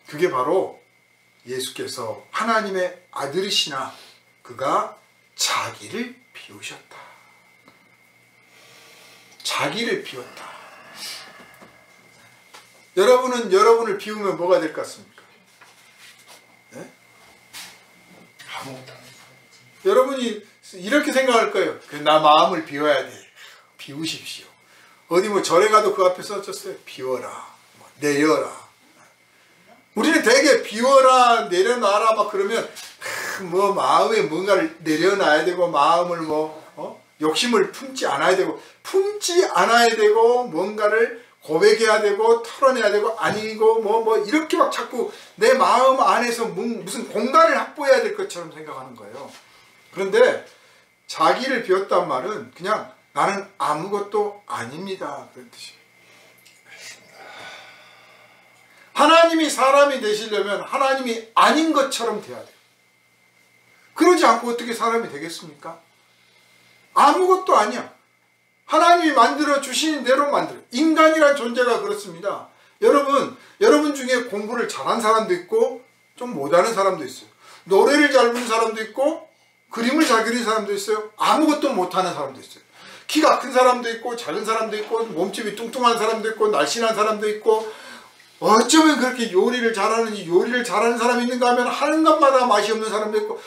그게 바로 예수께서 하나님의 아들이시나 그가 자기를 비우셨다. 자기를 비웠다. 여러분은 여러분을 비우면 뭐가 될 것 같습니까? 네? 아무것도 안 해. 여러분이 이렇게 생각할 거예요. 나 마음을 비워야 돼. 비우십시오. 어디 뭐 절에 가도 그 앞에 써졌어요. 비워라. 내려라. 우리는 되게 비워라, 내려놔라 막 그러면 뭐 마음에 뭔가를 내려놔야 되고 마음을 욕심을 품지 않아야 되고 뭔가를 고백해야 되고 털어내야 되고 아니고 뭐 이렇게 막 자꾸 내 마음 안에서 무슨 공간을 확보해야 될 것처럼 생각하는 거예요. 그런데 자기를 비웠단 말은 그냥 나는 아무것도 아닙니다, 그런 뜻이에요. 하나님이 사람이 되시려면 하나님이 아닌 것처럼 돼야 돼요. 그러지 않고 어떻게 사람이 되겠습니까? 아무것도 아니야. 하나님이 만들어 주신 대로 만들어. 인간이란 존재가 그렇습니다. 여러분 중에 공부를 잘한 사람도 있고 좀 못하는 사람도 있어요. 노래를 잘 부르는 사람도 있고 그림을 잘 그리는 사람도 있어요. 아무것도 못하는 사람도 있어요. 키가 큰 사람도 있고 작은 사람도 있고 몸집이 뚱뚱한 사람도 있고 날씬한 사람도 있고 어쩌면 그렇게 요리를 잘하는 사람이 있는가 하면 하는 것마다 맛이 없는 사람도 있고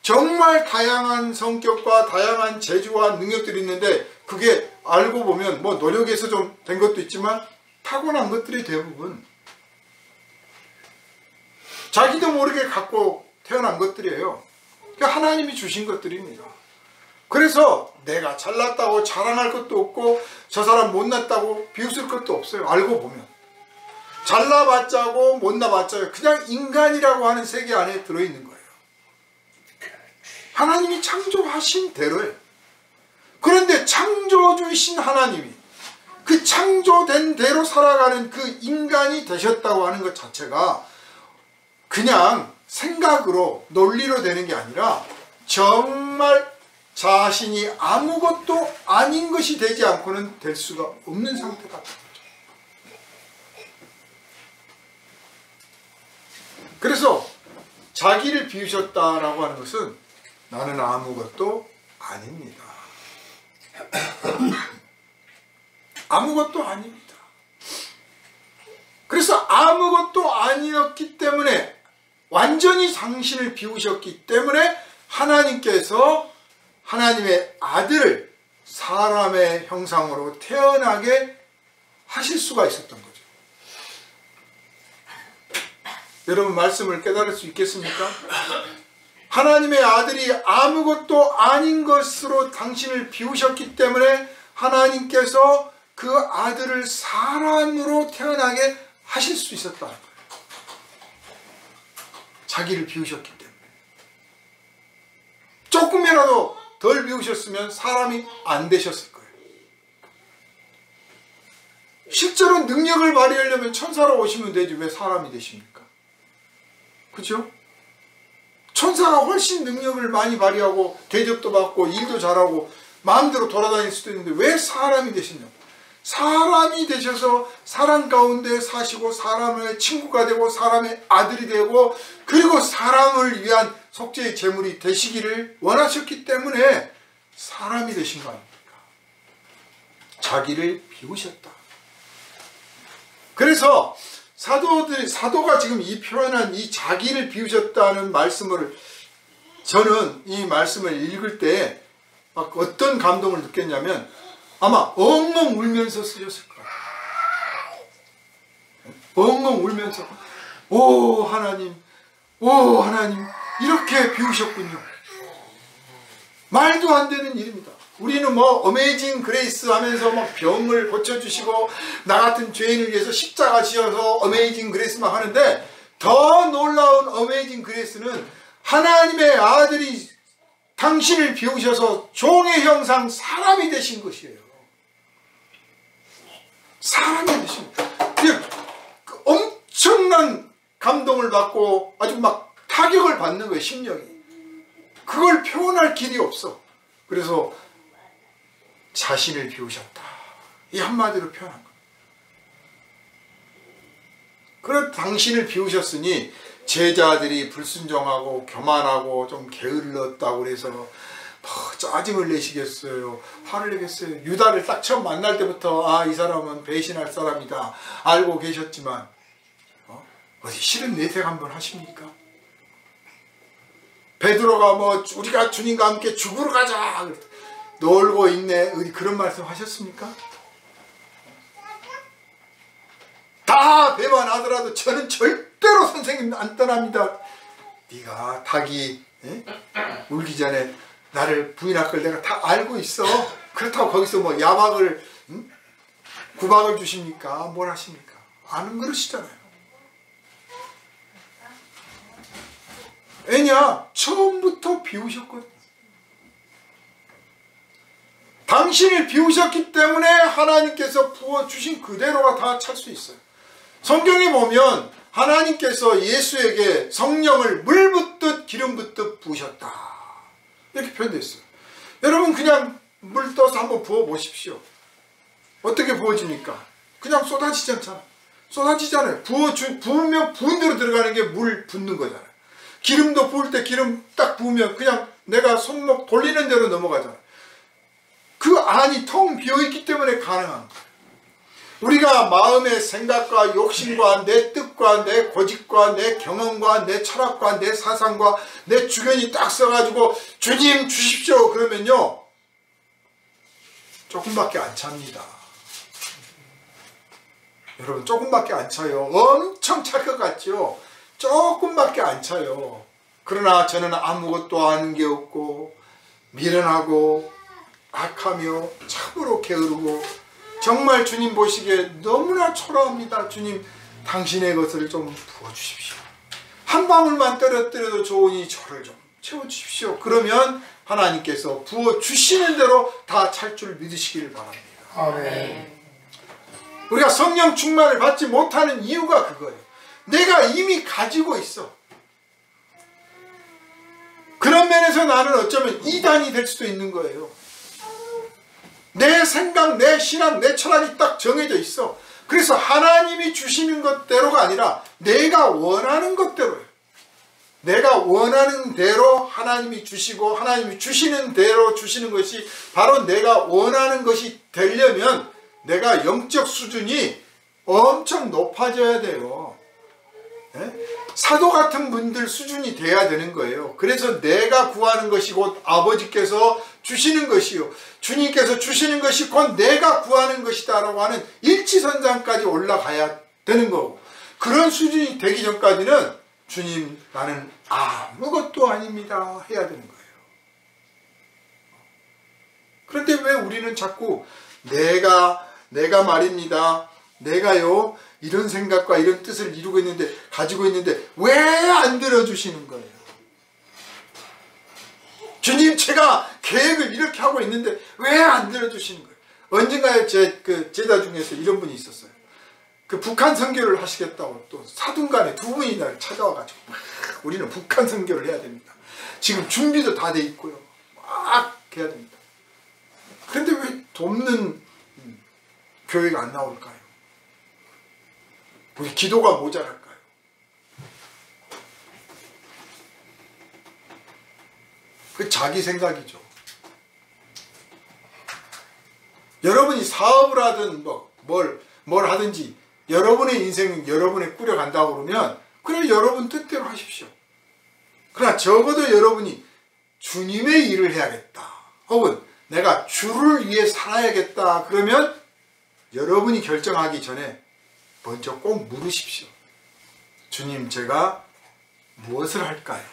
정말 다양한 성격과 다양한 재주와 능력들이 있는데 그게 알고 보면 뭐 노력해서 좀 된 것도 있지만 타고난 것들이 대부분 자기도 모르게 갖고 태어난 것들이에요. 그러니까 하나님이 주신 것들입니다. 그래서 내가 잘났다고 자랑할 것도 없고 저 사람 못났다고 비웃을 것도 없어요. 알고 보면. 잘나봤자고 못나봤자요. 그냥 인간이라고 하는 세계 안에 들어있는 거예요. 하나님이 창조하신 대로예요. 그런데 창조주이신 하나님이 그 창조된 대로 살아가는 그 인간이 되셨다고 하는 것 자체가 그냥 생각으로 논리로 되는 게 아니라 정말 자신이 아무것도 아닌 것이 되지 않고는 될 수가 없는 상태가 됩니다. 그래서 자기를 비우셨다라고 하는 것은 나는 아무것도 아닙니다. 아무것도 아닙니다. 그래서 아무것도 아니었기 때문에 완전히 당신을 비우셨기 때문에 하나님께서 하나님의 아들을 사람의 형상으로 태어나게 하실 수가 있었던 거죠. 여러분 말씀을 깨달을 수 있겠습니까? 하나님의 아들이 아무것도 아닌 것으로 당신을 비우셨기 때문에 하나님께서 그 아들을 사람으로 태어나게 하실 수 있었다는 거예요. 자기를 비우셨기 때문에. 조금이라도 덜 비우셨으면 사람이 안 되셨을 거예요. 실제로 능력을 발휘하려면 천사로 오시면 되지 왜 사람이 되십니까? 그죠? 천사가 훨씬 능력을 많이 발휘하고 대접도 받고 일도 잘하고 마음대로 돌아다닐 수도 있는데 왜 사람이 되시냐고. 사람이 되셔서 사람 가운데 사시고 사람의 친구가 되고 사람의 아들이 되고 그리고 사람을 위한 속죄의 제물이 되시기를 원하셨기 때문에 사람이 되신 거 아닙니까? 자기를 비우셨다. 그래서 사도가 지금 이 표현한 이 자기를 비우셨다는 말씀을 저는 이 말씀을 읽을 때 막 어떤 감동을 느꼈냐면 아마 엉엉 울면서 쓰셨을 거예요. 엉엉 울면서 오 하나님 이렇게 비우셨군요. 말도 안 되는 일입니다. 우리는 뭐 어메이징 그레이스 하면서 막 병을 고쳐주시고 나 같은 죄인을 위해서 십자가 지어서 어메이징 그레이스 막 하는데 더 놀라운 어메이징 그레이스는 하나님의 아들이 당신을 비우셔서 종의 형상 사람이 되신 것이에요. 사람이 되신 그 엄청난 감동을 받고 아주 막 타격을 받는 거예요. 심령이. 그걸 표현할 길이 없어. 그래서 자신을 비우셨다. 이 한마디로 표현한 거예요. 그런 당신을 비우셨으니 제자들이 불순종하고 교만하고 좀 게을렀다고 그래서 뭐 짜증을 내시겠어요? 화를 내겠어요? 유다를 딱 처음 만날 때부터 아, 이 사람은 배신할 사람이다 알고 계셨지만 어디 싫은 내색 한번 하십니까? 베드로가 뭐 우리가 주님과 함께 죽으러 가자 놀고 있네 어디 그런 말씀 하셨습니까? 다 배반하더라도 저는 절대로 선생님 안 떠납니다. 네가 닭이 울기 전에 나를 부인할 걸 내가 다 알고 있어. 그렇다고 거기서 뭐 야박을 구박을 주십니까? 뭘 하십니까? 아는 그러시잖아요. 왜냐? 처음부터 비우셨거든요. 당신을 비우셨기 때문에 하나님께서 부어주신 그대로가 다 찰 수 있어요. 성경에 보면 하나님께서 예수에게 성령을 물 붓듯 기름 붓듯 부으셨다 이렇게 표현되어 있어요. 여러분 그냥 물 떠서 한번 부어 보십시오. 어떻게 부어집니까? 그냥 쏟아지지 않잖아요. 쏟아지잖아요. 부으면 부은 대로 들어가는 게 물 붓는 거잖아요. 기름도 부을 때 기름 딱 부으면 그냥 내가 손목 돌리는 대로 넘어가잖아요. 그 안이 텅 비어있기 때문에 가능한 거예요. 우리가 마음의 생각과 욕심과 내 뜻과 내 고집과 내 경험과 내 철학과 내 사상과 내 주견이 딱 써가지고 주님 주십시오 그러면요 조금밖에 안 찹니다. 여러분 조금밖에 안 차요. 엄청 찰 것 같죠? 조금밖에 안 차요. 그러나 저는 아무것도 아는 게 없고 미련하고 악하며 참으로 게으르고 정말 주님 보시기에 너무나 초라합니다. 주님 당신의 것을 좀 부어주십시오. 한 방울만 떨어뜨려도 좋으니 저를 좀 채워주십시오. 그러면 하나님께서 부어주시는 대로 다 찰 줄 믿으시길 바랍니다. 아멘. 우리가 성령 충만을 받지 못하는 이유가 그거예요. 내가 이미 가지고 있어. 그런 면에서 나는 어쩌면 이단이 될 수도 있는 거예요. 내 생각, 내 신앙, 내 철학이 딱 정해져 있어. 그래서 하나님이 주시는 것대로가 아니라 내가 원하는 것대로예요. 내가 원하는 대로 하나님이 주시고 하나님이 주시는 대로 주시는 것이 바로 내가 원하는 것이 되려면 내가 영적 수준이 엄청 높아져야 돼요. 사도 같은 분들 수준이 돼야 되는 거예요. 그래서 내가 구하는 것이 곧 아버지께서 주시는 것이요 주님께서 주시는 것이 곧 내가 구하는 것이다 라고 하는 일치선상까지 올라가야 되는 거고, 그런 수준이 되기 전까지는 주님 나는 아무것도 아닙니다 해야 되는 거예요. 그런데 왜 우리는 자꾸 내가 말입니다, 내가요 이런 생각과 이런 뜻을 이루고 있는데 가지고 있는데 왜 안 들어주시는 거예요? 주님 제가 계획을 이렇게 하고 있는데 왜 안 들어주시는 거예요? 언젠가에 제 제자 중에서 이런 분이 있었어요. 그 북한 선교를 하시겠다고 또 사둔간에 두 분이 날 찾아와가지고 우리는 북한 선교를 해야 됩니다. 지금 준비도 다 돼 있고요. 막 해야 됩니다. 그런데 왜 돕는 교회가 안 나올까요? 우리 기도가 모자랄까요? 그 자기 생각이죠. 여러분이 사업을 하든 뭘 하든지 여러분의 인생 여러분이 꾸려간다고 그러면 그냥 여러분 뜻대로 하십시오. 그러나 적어도 여러분이 주님의 일을 해야겠다 혹은 내가 주를 위해 살아야겠다 그러면 여러분이 결정하기 전에 먼저 꼭 물으십시오. 주님 제가 무엇을 할까요?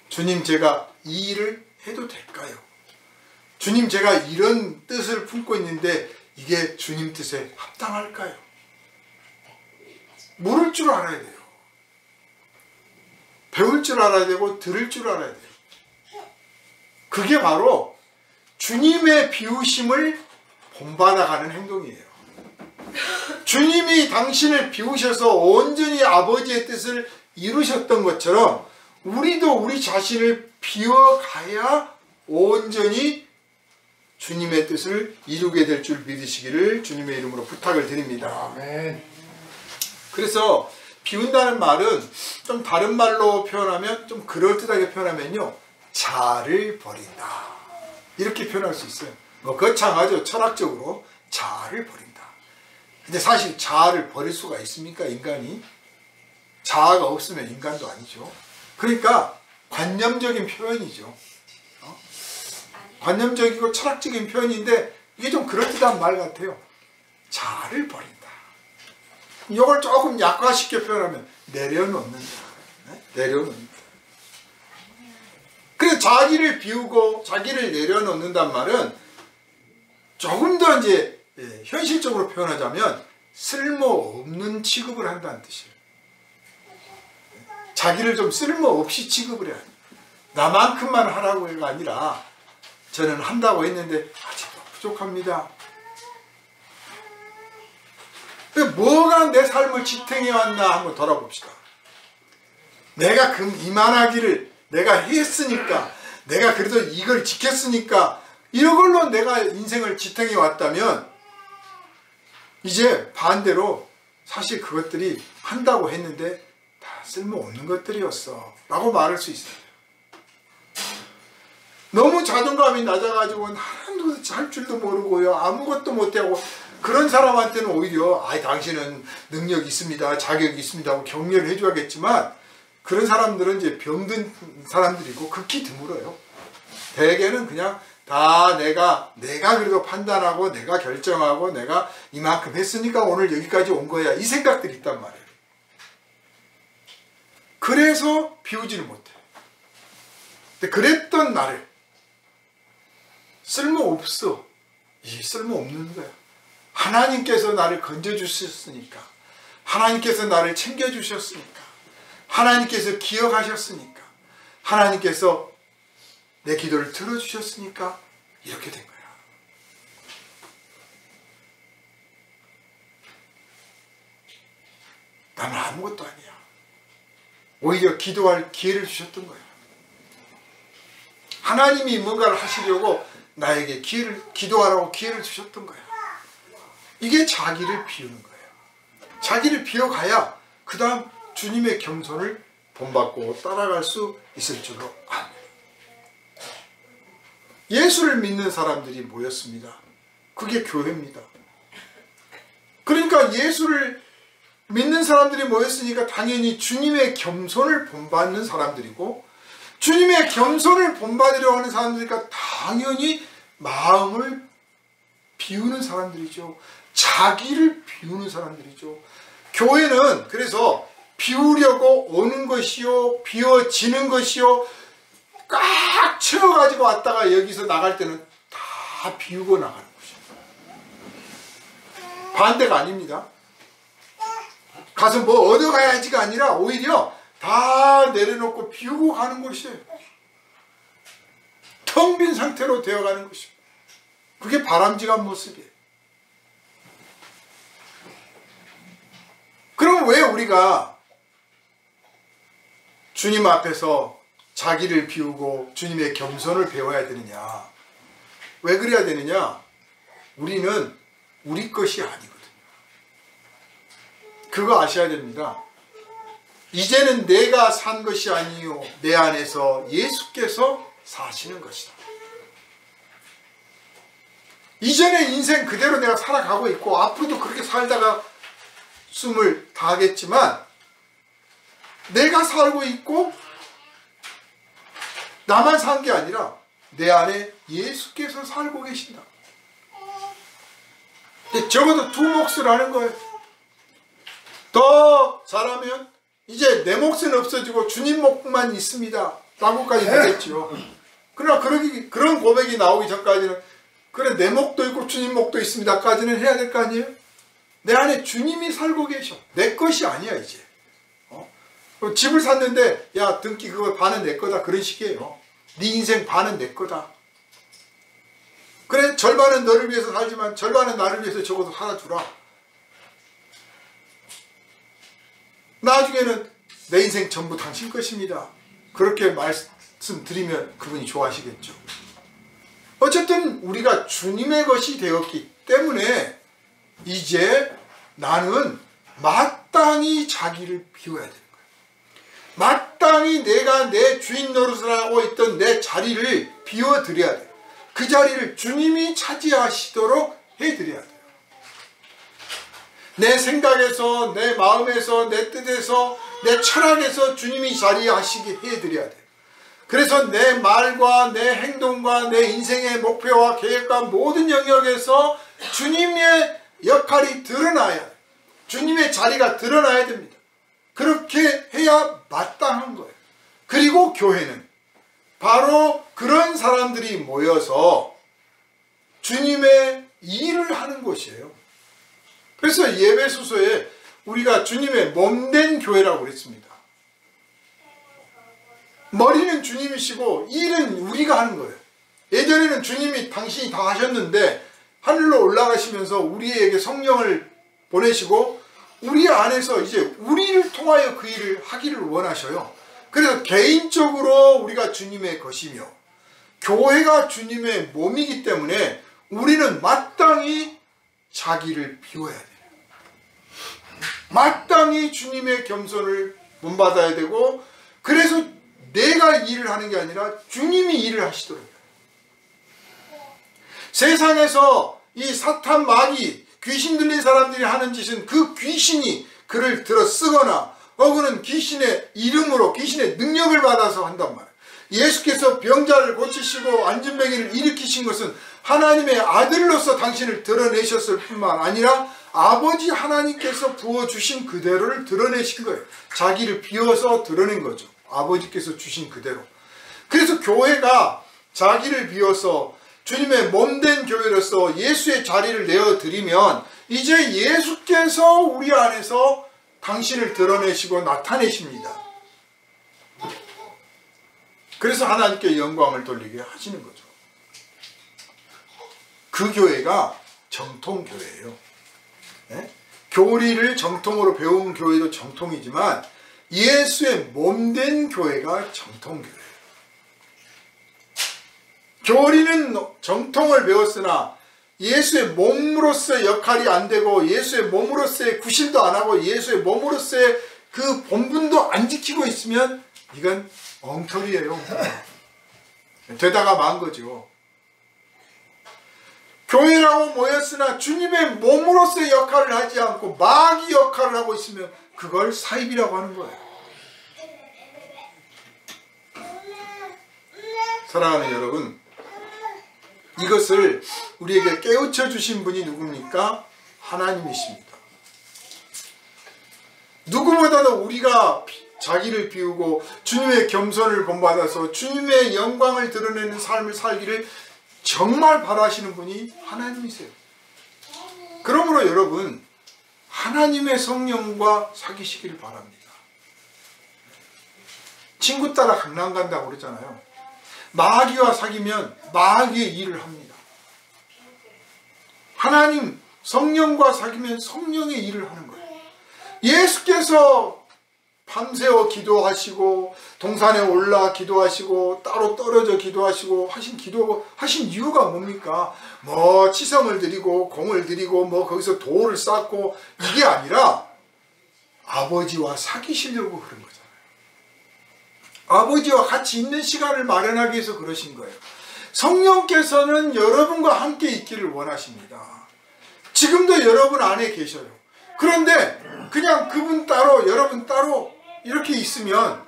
주님 제가 이 일을 해도 될까요? 주님 제가 이런 뜻을 품고 있는데 이게 주님 뜻에 합당할까요? 물을 줄 알아야 돼요. 배울 줄 알아야 되고 들을 줄 알아야 돼요. 그게 바로 주님의 비우심을 본받아가는 행동이에요. 주님이 당신을 비우셔서 온전히 아버지의 뜻을 이루셨던 것처럼 우리도 우리 자신을 비워가야 온전히 주님의 뜻을 이루게 될 줄 믿으시기를 주님의 이름으로 부탁을 드립니다. 아멘. 그래서 비운다는 말은 좀 다른 말로 표현하면 좀 그럴듯하게 표현하면요 자를 버린다 이렇게 표현할 수 있어요. 뭐 거창하죠. 철학적으로 자아를 버린다. 근데 사실 자아를 버릴 수가 있습니까? 인간이? 자아가 없으면 인간도 아니죠. 그러니까 관념적인 표현이죠. 관념적이고 철학적인 표현인데 이게 좀 그럴듯한 말 같아요. 자아를 버린다. 이걸 조금 약화시켜 표현하면 내려놓는다. 내려놓는다. 그래서 자기를 비우고 자기를 내려놓는단 말은 조금 더 이제 현실적으로 표현하자면 쓸모없는 취급을 한다는 뜻이에요. 자기를 좀 쓸모없이 취급을 해야 돼요. 나만큼만 하라고가 아니라 저는 한다고 했는데 아직도 부족합니다. 뭐가 내 삶을 지탱해 왔나 한번 돌아봅시다. 내가 이만하기를 내가 했으니까, 내가 그래도 이걸 지켰으니까 이런 걸로 내가 인생을 지탱해 왔다면 이제 반대로 사실 그것들이 한다고 했는데 다 쓸모없는 것들이었어 라고 말할 수 있어요. 너무 자존감이 낮아가지고 나는 할 줄도 모르고요, 아무것도 못하고 그런 사람한테는 오히려 당신은 능력이 있습니다, 자격이 있습니다 하고 격려를 해줘야겠지만, 그런 사람들은 이제 병든 사람들이고 극히 드물어요. 대개는 그냥 다 내가 그래도 판단하고 내가 결정하고 내가 이만큼 했으니까 오늘 여기까지 온 거야, 이 생각들이 있단 말이에요. 그래서 비우지를 못해. 근데 그랬던 나를 쓸모없어. 이 쓸모없는 거야. 하나님께서 나를 건져주셨으니까, 하나님께서 나를 챙겨주셨으니까, 하나님께서 기억하셨으니까, 하나님께서 내 기도를 들어주셨으니까 이렇게 된 거야. 나는 아무것도 아니야. 오히려 기도할 기회를 주셨던 거야. 하나님이 뭔가를 하시려고 나에게 기도하라고 기회를 주셨던 거야. 이게 자기를 비우는 거예요. 자기를 비워가야 그 다음 주님의 겸손을 본받고 따라갈 수 있을 줄로 압니다. 예수를 믿는 사람들이 모였습니다. 그게 교회입니다. 그러니까 예수를 믿는 사람들이 모였으니까 당연히 주님의 겸손을 본받는 사람들이고, 주님의 겸손을 본받으려고 하는 사람들이니까 당연히 마음을 비우는 사람들이죠. 자기를 비우는 사람들이죠. 교회는 그래서 비우려고 오는 것이요, 비워지는 것이요, 꽉 채워가지고 왔다가 여기서 나갈 때는 다 비우고 나가는 것이에요. 반대가 아닙니다. 가서 뭐 얻어가야지가 아니라 오히려 다 내려놓고 비우고 가는 것이에요. 텅 빈 상태로 되어가는 것이에요. 그게 바람직한 모습이에요. 그럼 왜 우리가 주님 앞에서 자기를 비우고 주님의 겸손을 배워야 되느냐? 왜 그래야 되느냐? 우리는 우리 것이 아니거든요. 그거 아셔야 됩니다. 이제는 내가 산 것이 아니요, 내 안에서 예수께서 사시는 것이다. 이전의 인생 그대로 내가 살아가고 있고 앞으로도 그렇게 살다가 숨을 다하겠지만, 내가 살고 있고 나만 산 게 아니라 내 안에 예수께서 살고 계신다. 적어도 두 몫을 하는 거예요. 더 잘하면 이제 내 몫은 없어지고 주님 몫만 있습니다 라고까지 되겠죠. 그러나 그런 고백이 나오기 전까지는 그래, 내 몫도 있고 주님 몫도 있습니다 까지는 해야 될 거 아니에요. 내 안에 주님이 살고 계셔. 내 것이 아니야 이제. 집을 샀는데 야, 등기 그거 반은 내 거다, 그런 식이에요. 네 인생 반은 내 거다. 그래, 절반은 너를 위해서 살지만 절반은 나를 위해서 적어도 살아주라. 나중에는 내 인생 전부 당신 것입니다. 그렇게 말씀드리면 그분이 좋아하시겠죠. 어쨌든 우리가 주님의 것이 되었기 때문에 이제 나는 마땅히 자기를 비워야 되는 거예요. 마땅히 내가 내 주인 노릇을 하고 있던 내 자리를 비워드려야 돼요. 그 자리를 주님이 차지하시도록 해드려야 돼요. 내 생각에서, 내 마음에서, 내 뜻에서, 내 철학에서 주님이 자리하시게 해드려야 돼요. 그래서 내 말과 내 행동과 내 인생의 목표와 계획과 모든 영역에서 주님의 역할이 드러나야 돼요. 주님의 자리가 드러나야 됩니다. 그렇게 해야 마땅한 거예요. 그리고 교회는 바로 그런 사람들이 모여서 주님의 일을 하는 곳이에요. 그래서 예배소서에 우리가 주님의 몸된 교회라고 그랬습니다. 머리는 주님이시고 일은 우리가 하는 거예요. 예전에는 주님이 당신이 다 하셨는데 하늘로 올라가시면서 우리에게 성령을 보내시고 우리 안에서 이제 우리를 통하여 그 일을 하기를 원하셔요. 그래서 개인적으로 우리가 주님의 것이며 교회가 주님의 몸이기 때문에 우리는 마땅히 자기를 비워야 돼요. 마땅히 주님의 겸손을 본받아야 되고, 그래서 내가 일을 하는 게 아니라 주님이 일을 하시도록 해요. 세상에서 이 사탄 마귀 귀신 들린 사람들이 하는 짓은 그 귀신이 그를 들어 쓰거나 혹은 귀신의 이름으로 귀신의 능력을 받아서 한단 말이에요. 예수께서 병자를 고치시고 안진뱅이를 일으키신 것은 하나님의 아들로서 당신을 드러내셨을 뿐만 아니라 아버지 하나님께서 부어주신 그대로를 드러내신 거예요. 자기를 비워서 드러낸 거죠. 아버지께서 주신 그대로. 그래서 교회가 자기를 비워서 주님의 몸된 교회로서 예수의 자리를 내어드리면 이제 예수께서 우리 안에서 당신을 드러내시고 나타내십니다. 그래서 하나님께 영광을 돌리게 하시는 거죠. 그 교회가 정통교회예요. 네? 교리를 정통으로 배운 교회도 정통이지만 예수의 몸된 교회가 정통교회예요. 교리는 정통을 배웠으나 예수의 몸으로서의 역할이 안 되고 예수의 몸으로서의 구실도 안 하고 예수의 몸으로서의 그 본분도 안 지키고 있으면 이건 엉터리예요. 되다가 만 거죠. 교회라고 모였으나 주님의 몸으로서의 역할을 하지 않고 마귀 역할을 하고 있으면 그걸 사입이라고 하는 거예요. 사랑하는 여러분, 이것을 우리에게 깨우쳐 주신 분이 누굽니까? 하나님이십니다. 누구보다도 우리가 자기를 비우고 주님의 겸손을 본받아서 주님의 영광을 드러내는 삶을 살기를 정말 바라시는 분이 하나님이세요. 그러므로 여러분, 하나님의 성령과 사귀시기를 바랍니다. 친구 따라 강남 간다고 그러잖아요. 마귀와 사귀면 마귀의 일을 합니다. 하나님 성령과 사귀면 성령의 일을 하는 거예요. 예수께서 밤새워 기도하시고 동산에 올라 기도하시고 따로 떨어져 기도하시고 하신 이유가 뭡니까? 뭐 치성을 드리고 공을 드리고 뭐 거기서 돌을 쌓고 이게 아니라 아버지와 사귀시려고 그런 거잖아요. 아버지와 같이 있는 시간을 마련하기 위해서 그러신 거예요. 성령께서는 여러분과 함께 있기를 원하십니다. 지금도 여러분 안에 계셔요. 그런데 그냥 그분 따로 여러분 따로 이렇게 있으면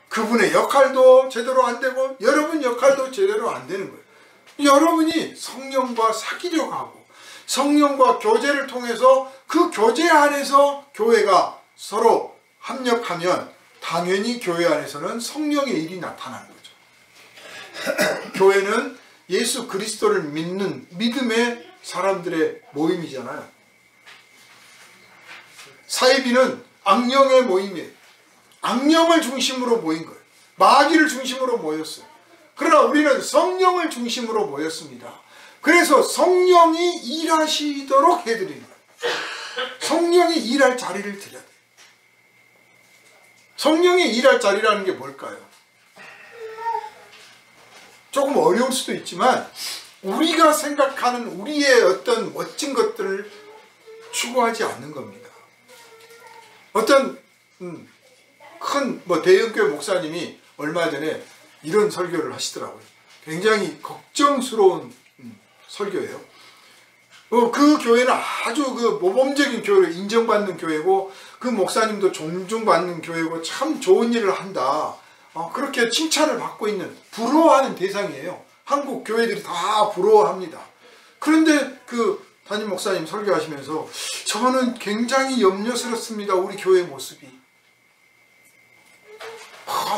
그분의 역할도 제대로 안 되고 여러분 역할도 제대로 안 되는 거예요. 여러분이 성령과 사귀려고 하고 성령과 교제를 통해서 그 교제 안에서 교회가 서로 합력하면 당연히 교회 안에서는 성령의 일이 나타나는 거죠. 교회는 예수 그리스도를 믿는 믿음의 사람들의 모임이잖아요. 사이비는 악령의 모임이에요. 악령을 중심으로 모인 거예요. 마귀를 중심으로 모였어요. 그러나 우리는 성령을 중심으로 모였습니다. 그래서 성령이 일하시도록 해드리는 거예요. 성령이 일할 자리를 드려야 돼요. 성령이 일할 자리라는 게 뭘까요? 조금 어려울 수도 있지만 우리가 생각하는 우리의 어떤 멋진 것들을 추구하지 않는 겁니다. 어떤 큰 대형교회 목사님이 얼마 전에 이런 설교를 하시더라고요. 굉장히 걱정스러운 설교예요. 그 교회는 아주 그 모범적인 교회로 인정받는 교회고 그 목사님도 존중받는 교회고 참 좋은 일을 한다. 그렇게 칭찬을 받고 있는 부러워하는 대상이에요. 한국 교회들이 다 부러워합니다. 그런데 그 담임 목사님 설교하시면서 저는 굉장히 염려스럽습니다. 우리 교회 모습이.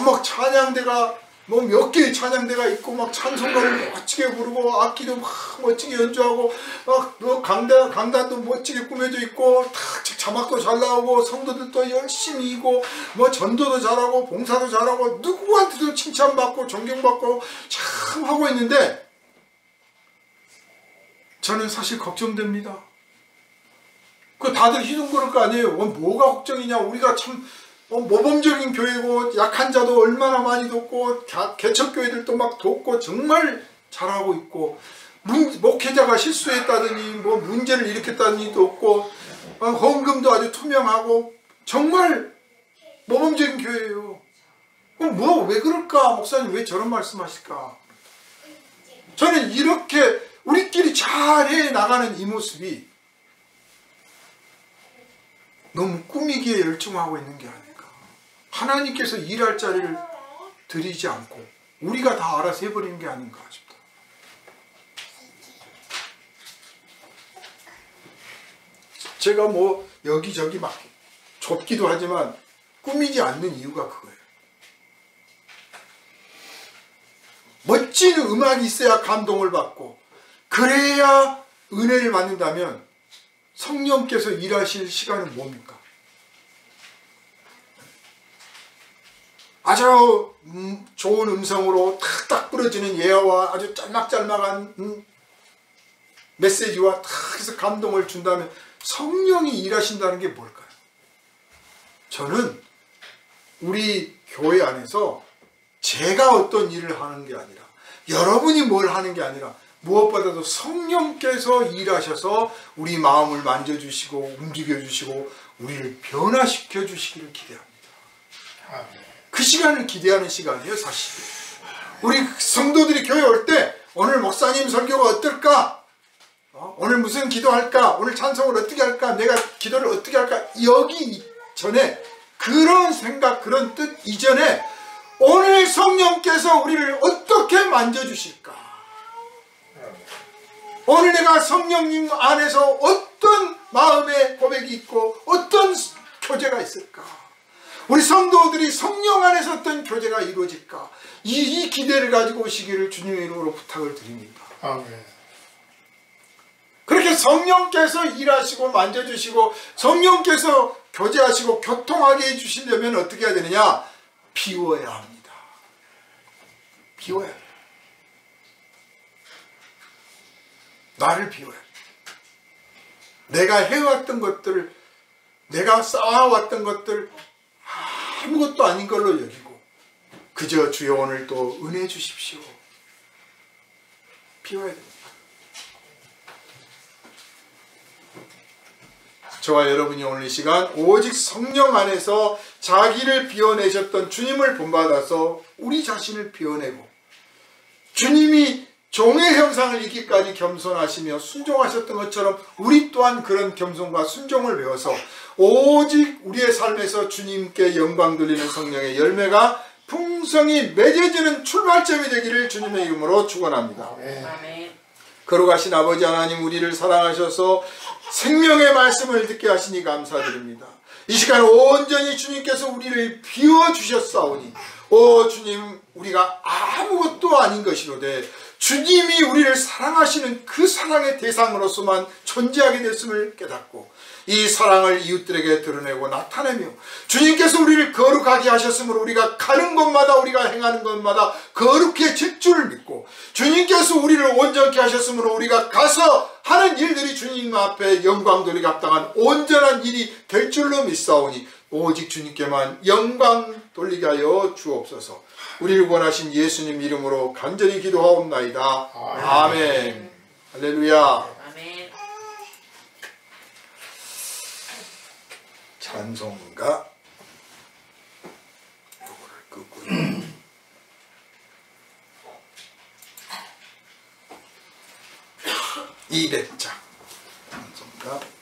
막 찬양대가 뭐 몇 개의 찬양대가 있고 막 찬송가를 멋지게 부르고 악기도 막 멋지게 연주하고 막 강단도 멋지게 꾸며져 있고 다 자막도 잘 나오고 성도들도 열심히 이고 뭐 전도도 잘하고 봉사도 잘하고 누구한테도 칭찬받고 존경받고 참 하고 있는데 저는 사실 걱정됩니다. 그 다들 희둥거릴 거 아니에요. 뭐가 걱정이냐. 우리가 참 모범적인 교회고 약한 자도 얼마나 많이 돕고 개척교회들도 막 돕고 정말 잘하고 있고 목회자가 실수했다더니 뭐 문제를 일으켰다더니도 없고 헌금도 아주 투명하고 정말 모범적인 교회예요. 그럼 왜 그럴까? 목사님 왜 저런 말씀하실까? 저는 이렇게 우리끼리 잘해 나가는 이 모습이 너무 꾸미기에 열중하고 있는 게 아닐까. 하나님께서 일할 자리를 드리지 않고 우리가 다 알아서 해버리는 게 아닌가 싶다. 제가 뭐 여기저기 막 좁기도 하지만 꾸미지 않는 이유가 그거예요. 멋진 음악이 있어야 감동을 받고 그래야 은혜를 받는다면 성령께서 일하실 시간은 뭡니까? 아주 좋은 음성으로 탁탁 부러지는 예화와 아주 짤막짤막한 메시지와 탁 해서 감동을 준다면 성령이 일하신다는 게 뭘까요? 저는 우리 교회 안에서 제가 어떤 일을 하는 게 아니라 여러분이 뭘 하는 게 아니라 무엇보다도 성령께서 일하셔서 우리 마음을 만져주시고 움직여주시고 우리를 변화시켜 주시기를 기대합니다. 그 시간을 기대하는 시간이에요. 사실 우리 성도들이 교회 올 때 오늘 목사님 설교가 어떨까? 오늘 무슨 기도할까? 오늘 찬송을 어떻게 할까? 내가 기도를 어떻게 할까? 여기 전에 그런 생각 그런 뜻 이전에 오늘 성령께서 우리를 어떻게 만져주실까? 오늘 내가 성령님 안에서 어떤 마음의 고백이 있고 어떤 교제가 있을까? 우리 성도들이 성령 안에서 어떤 교제가 이루어질까? 이 기대를 가지고 오시기를 주님의 이름으로 부탁을 드립니다. 아멘. 그렇게 성령께서 일하시고 만져주시고 성령께서 교제하시고 교통하게 해주시려면 어떻게 해야 되느냐? 비워야 합니다. 비워야 합니다. 나를 비워야 합니다. 내가 해왔던 것들, 내가 쌓아왔던 것들 아무것도 아닌 걸로 여기고 그저 주여 오늘 또 은혜 주십시오. 비워야 됩니다. 저와 여러분이 오늘 이 시간 오직 성령 안에서 자기를 비워내셨던 주님을 본받아서 우리 자신을 비워내고 주님이 종의 형상을 입기까지 겸손하시며 순종하셨던 것처럼 우리 또한 그런 겸손과 순종을 배워서 오직 우리의 삶에서 주님께 영광 돌리는 성령의 열매가 풍성히 맺어지는 출발점이 되기를 주님의 이름으로 축원합니다. 아멘. 거룩하신 아버지 하나님, 우리를 사랑하셔서 생명의 말씀을 듣게 하시니 감사드립니다. 이 시간 온전히 주님께서 우리를 비워주셨사오니 오 주님, 우리가 아무것도 아닌 것이로되 주님이 우리를 사랑하시는 그 사랑의 대상으로서만 존재하게 됐음을 깨닫고 이 사랑을 이웃들에게 드러내고 나타내며 주님께서 우리를 거룩하게 하셨으므로 우리가 가는 곳마다 우리가 행하는 것마다 거룩해질 줄을 믿고 주님께서 우리를 온전케 하셨으므로 우리가 가서 하는 일들이 주님 앞에 영광 돌리기 합당한 온전한 일이 될 줄로 믿사오니 오직 주님께만 영광 돌리게 하여 주옵소서. 우리를 원하신 예수님 이름으로 간절히 기도하옵나이다. 아멘. 할렐루야. 아멘. 찬송가 요거를 끄고요. 200장. 감사합니다.